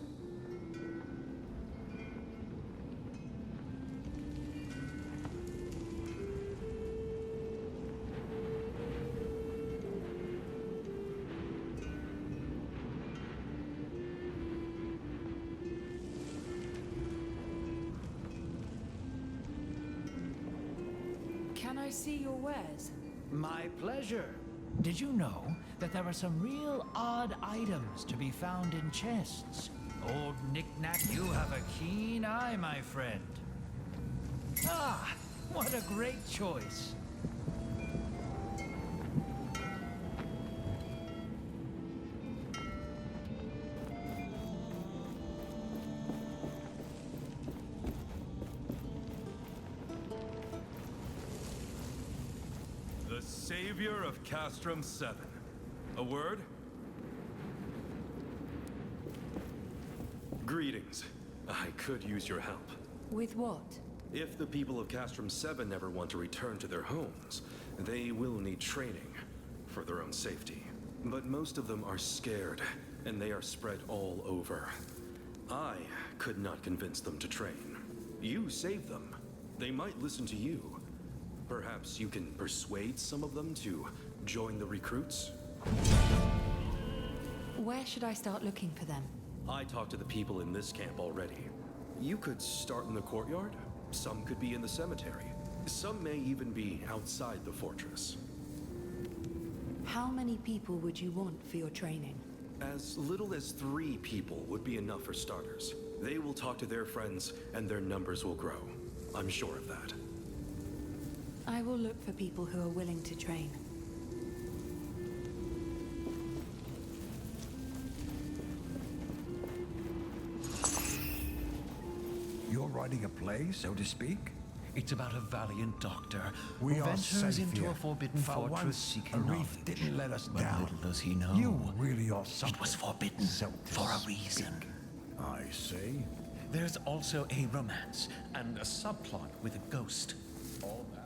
Can I see your wares? My pleasure. Did you know that there are some real odd items to be found in chests? Old Knick-Knack, you have a keen eye, my friend. Ah, what a great choice. The savior of Castrum 7. A word? Greetings. I could use your help. With what? If the people of Castrum 7 never want to return to their homes, they will need training for their own safety. But most of them are scared, and they are spread all over. I could not convince them to train. You saved them. They might listen to you. Perhaps you can persuade some of them to join the recruits? Where should I start looking for them? I talked to the people in this camp already. You could start in the courtyard. Some could be in the cemetery. Some may even be outside the fortress. How many people would you want for your training? As little as 3 people would be enough for starters. They will talk to their friends, and their numbers will grow. I'm sure of that. I will look for people who are willing to train. You're writing a play, so to speak? It's about a valiant doctor We who are ventures safe into here. a forbidden For fortress once, seeking a reef knowledge. didn't let us But down. little does he know, You really are something. it was forbidden so to for a speak. reason. I see. There's also a romance and a subplot with a ghost. All that.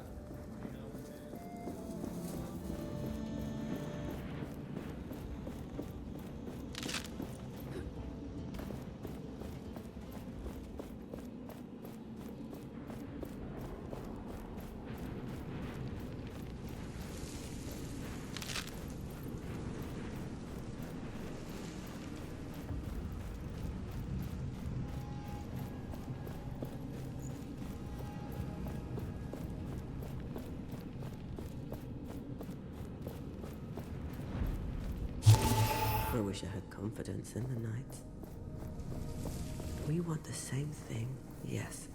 I wish I had confidence in the Knights. We want the same thing, yes.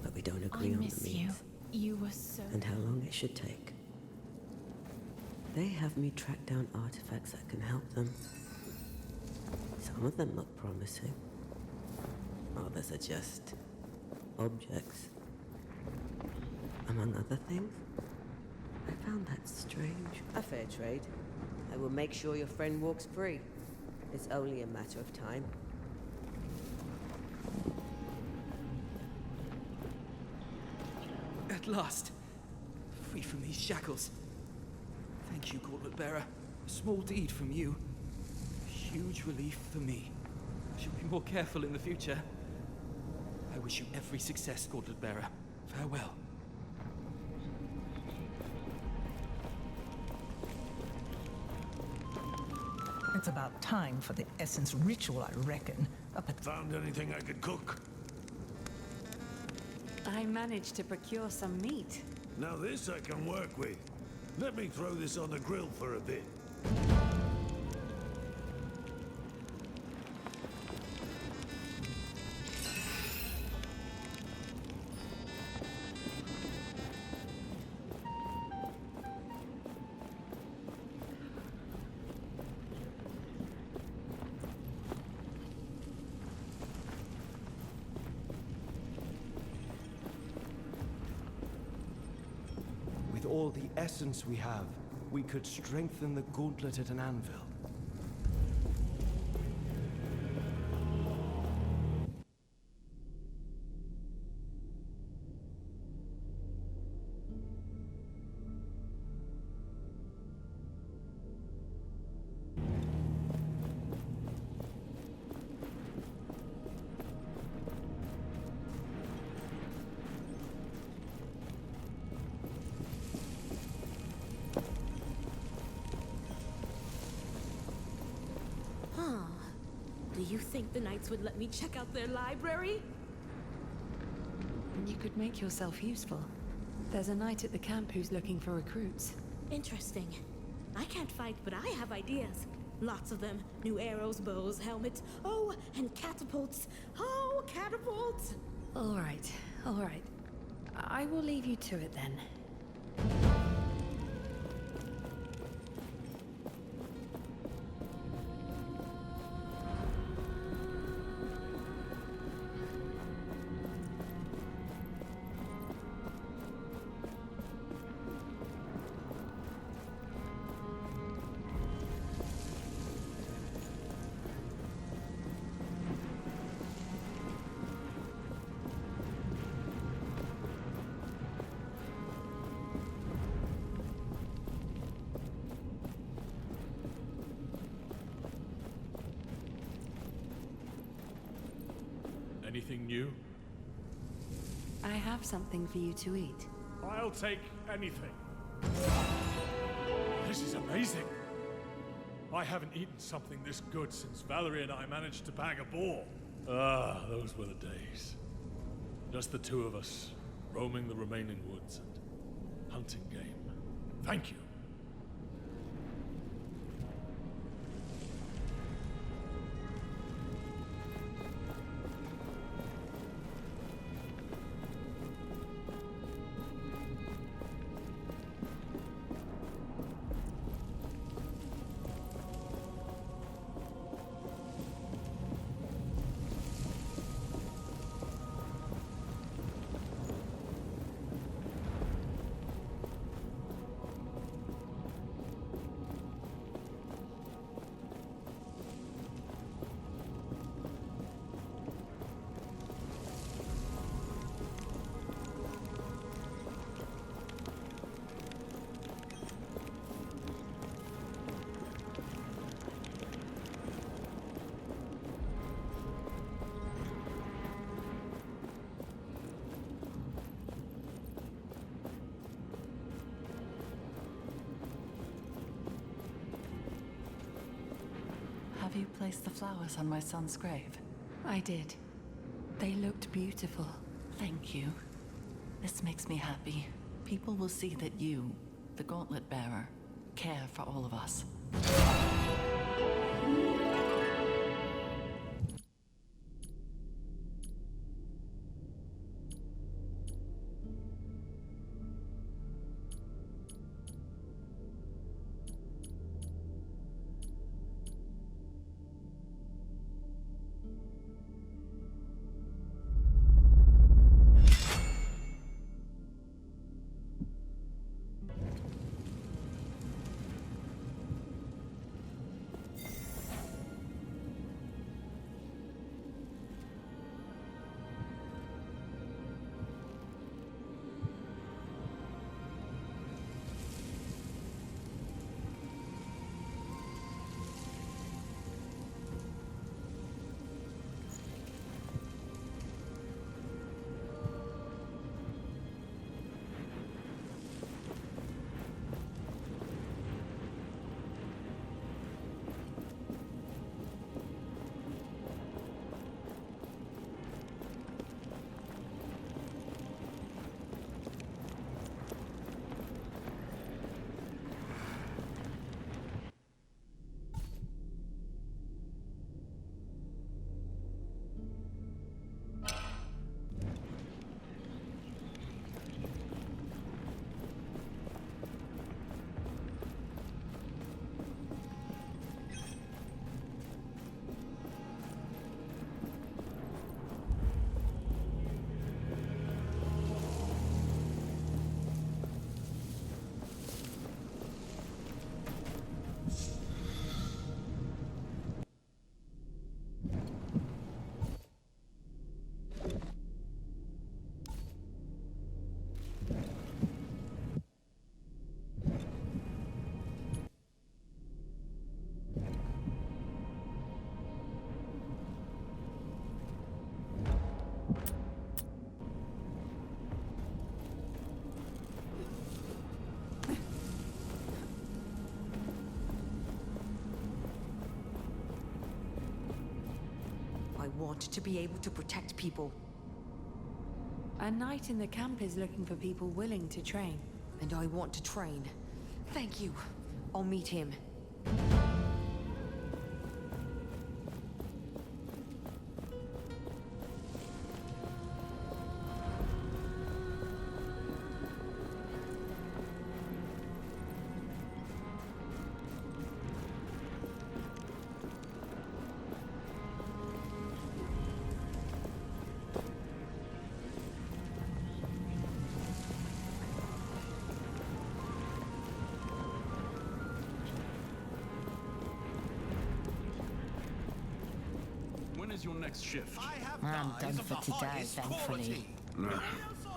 But we don't agree on the means. You were so... And how long it should take. They have me track down artifacts that can help them. Some of them look promising. Others are just objects. Among other things, I found that strange. A fair trade. I will make sure your friend walks free. It's only a matter of time. At last, free from these shackles. Thank you, Gauntlet Bearer. A small deed from you. Huge relief for me. I should be more careful in the future. I wish you every success, Gauntlet Bearer. Farewell. It's about time for the essence ritual, I reckon. Up at... Found anything I could cook? I managed to procure some meat. Now this I can work with. Let me throw this on the grill for a bit. With all the essence we have, we could strengthen the gauntlet at an anvil. Do you think the Knights would let me check out their library? You could make yourself useful. There's a knight at the camp who's looking for recruits. Interesting. I can't fight, but I have ideas. Lots of them. New arrows, bows, helmets. Oh, and catapults. Oh, catapults! All right. I will leave you to it then. Anything new? I have something for you to eat. I'll take anything. This is amazing. I haven't eaten something this good since Valerie and I managed to bag a boar. Ah, those were the days. Just the two of us, roaming the remaining woods and hunting game. Thank you. Have you placed the flowers on my son's grave? I did. They looked beautiful. Thank you. This makes me happy. People will see that you, the Gauntlet Bearer, care for all of us. want to be able to protect people. A knight in the camp is looking for people willing to train. And I want to train. Thank you. I'll meet him. Your next shift? I'm done for today, thankfully.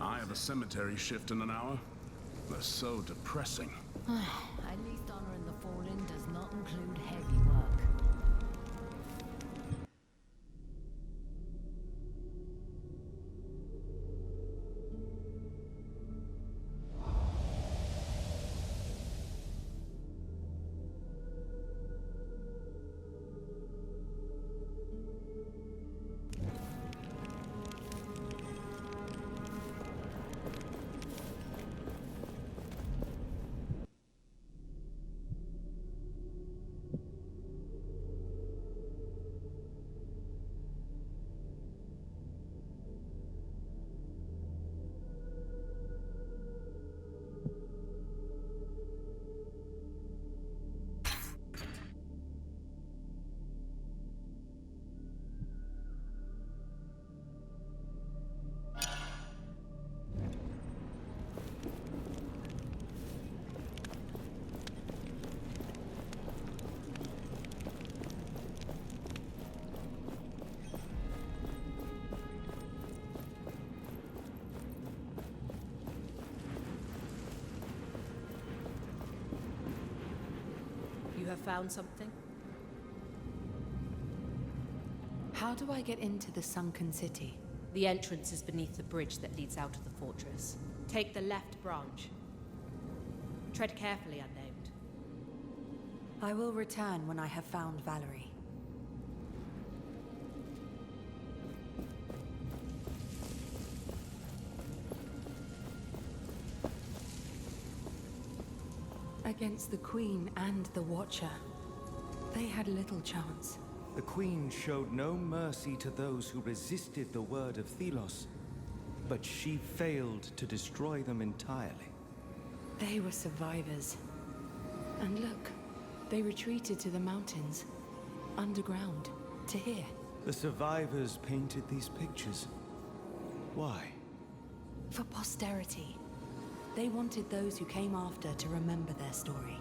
I have a cemetery shift in an hour. They're so depressing. At least honoring the fallen does not include heavy work. You have found something? How do I get into the sunken city? The entrance is beneath the bridge that leads out of the fortress. Take the left branch. Tread carefully, unnamed. I will return when I have found Valerie. Against the Queen and the Watcher, they had little chance. The Queen showed no mercy to those who resisted the word of Thelos, but she failed to destroy them entirely. They were survivors. And look, they retreated to the mountains, underground, to here. The survivors painted these pictures. Why? For posterity. They wanted those who came after to remember their story.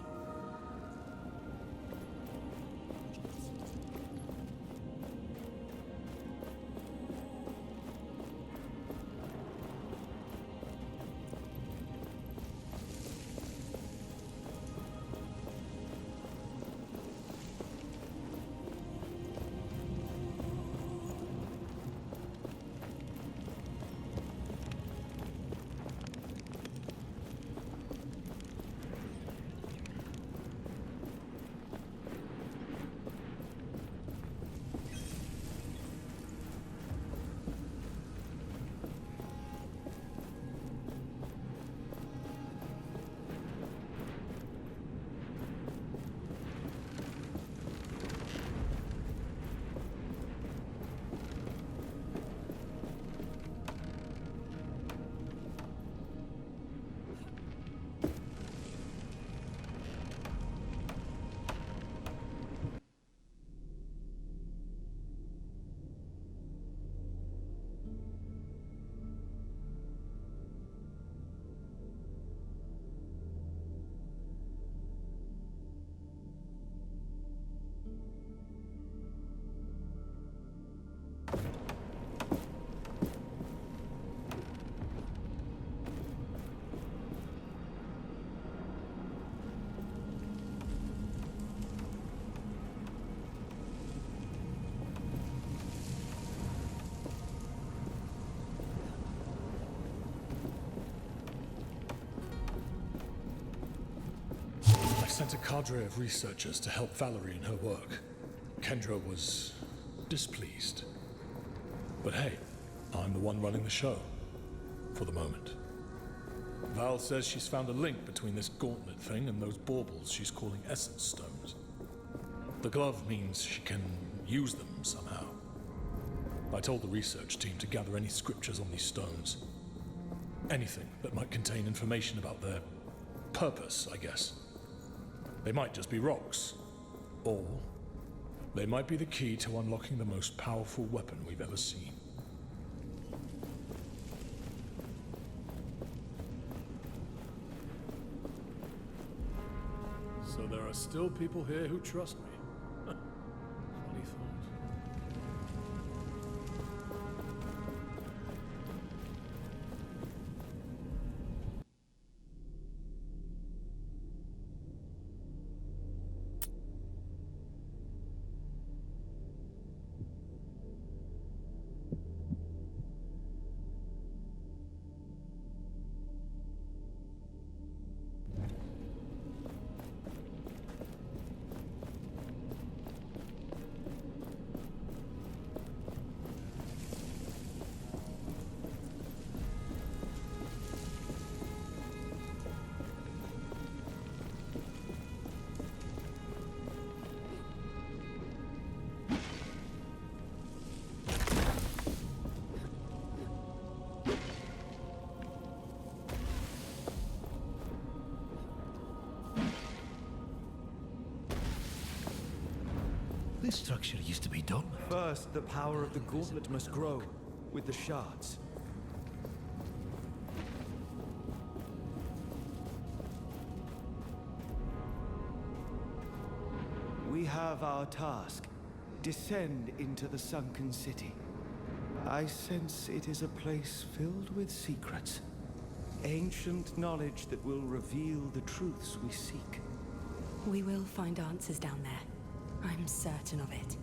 I sent a cadre of researchers to help Valerie in her work. Kendra was displeased. But hey, I'm the one running the show. For the moment. Val says she's found a link between this gauntlet thing and those baubles she's calling essence stones. The glove means she can use them somehow. I told the research team to gather any scriptures on these stones. Anything that might contain information about their purpose, I guess. They might just be rocks. Or they might be the key to unlocking the most powerful weapon we've ever seen. So there are still people here who trust me. Funny thought. This structure used to be dormant. First, the power of the gauntlet must grow with the shards. We have our task. Descend into the sunken city. I sense it is a place filled with secrets. Ancient knowledge that will reveal the truths we seek. We will find answers down there. I'm certain of it.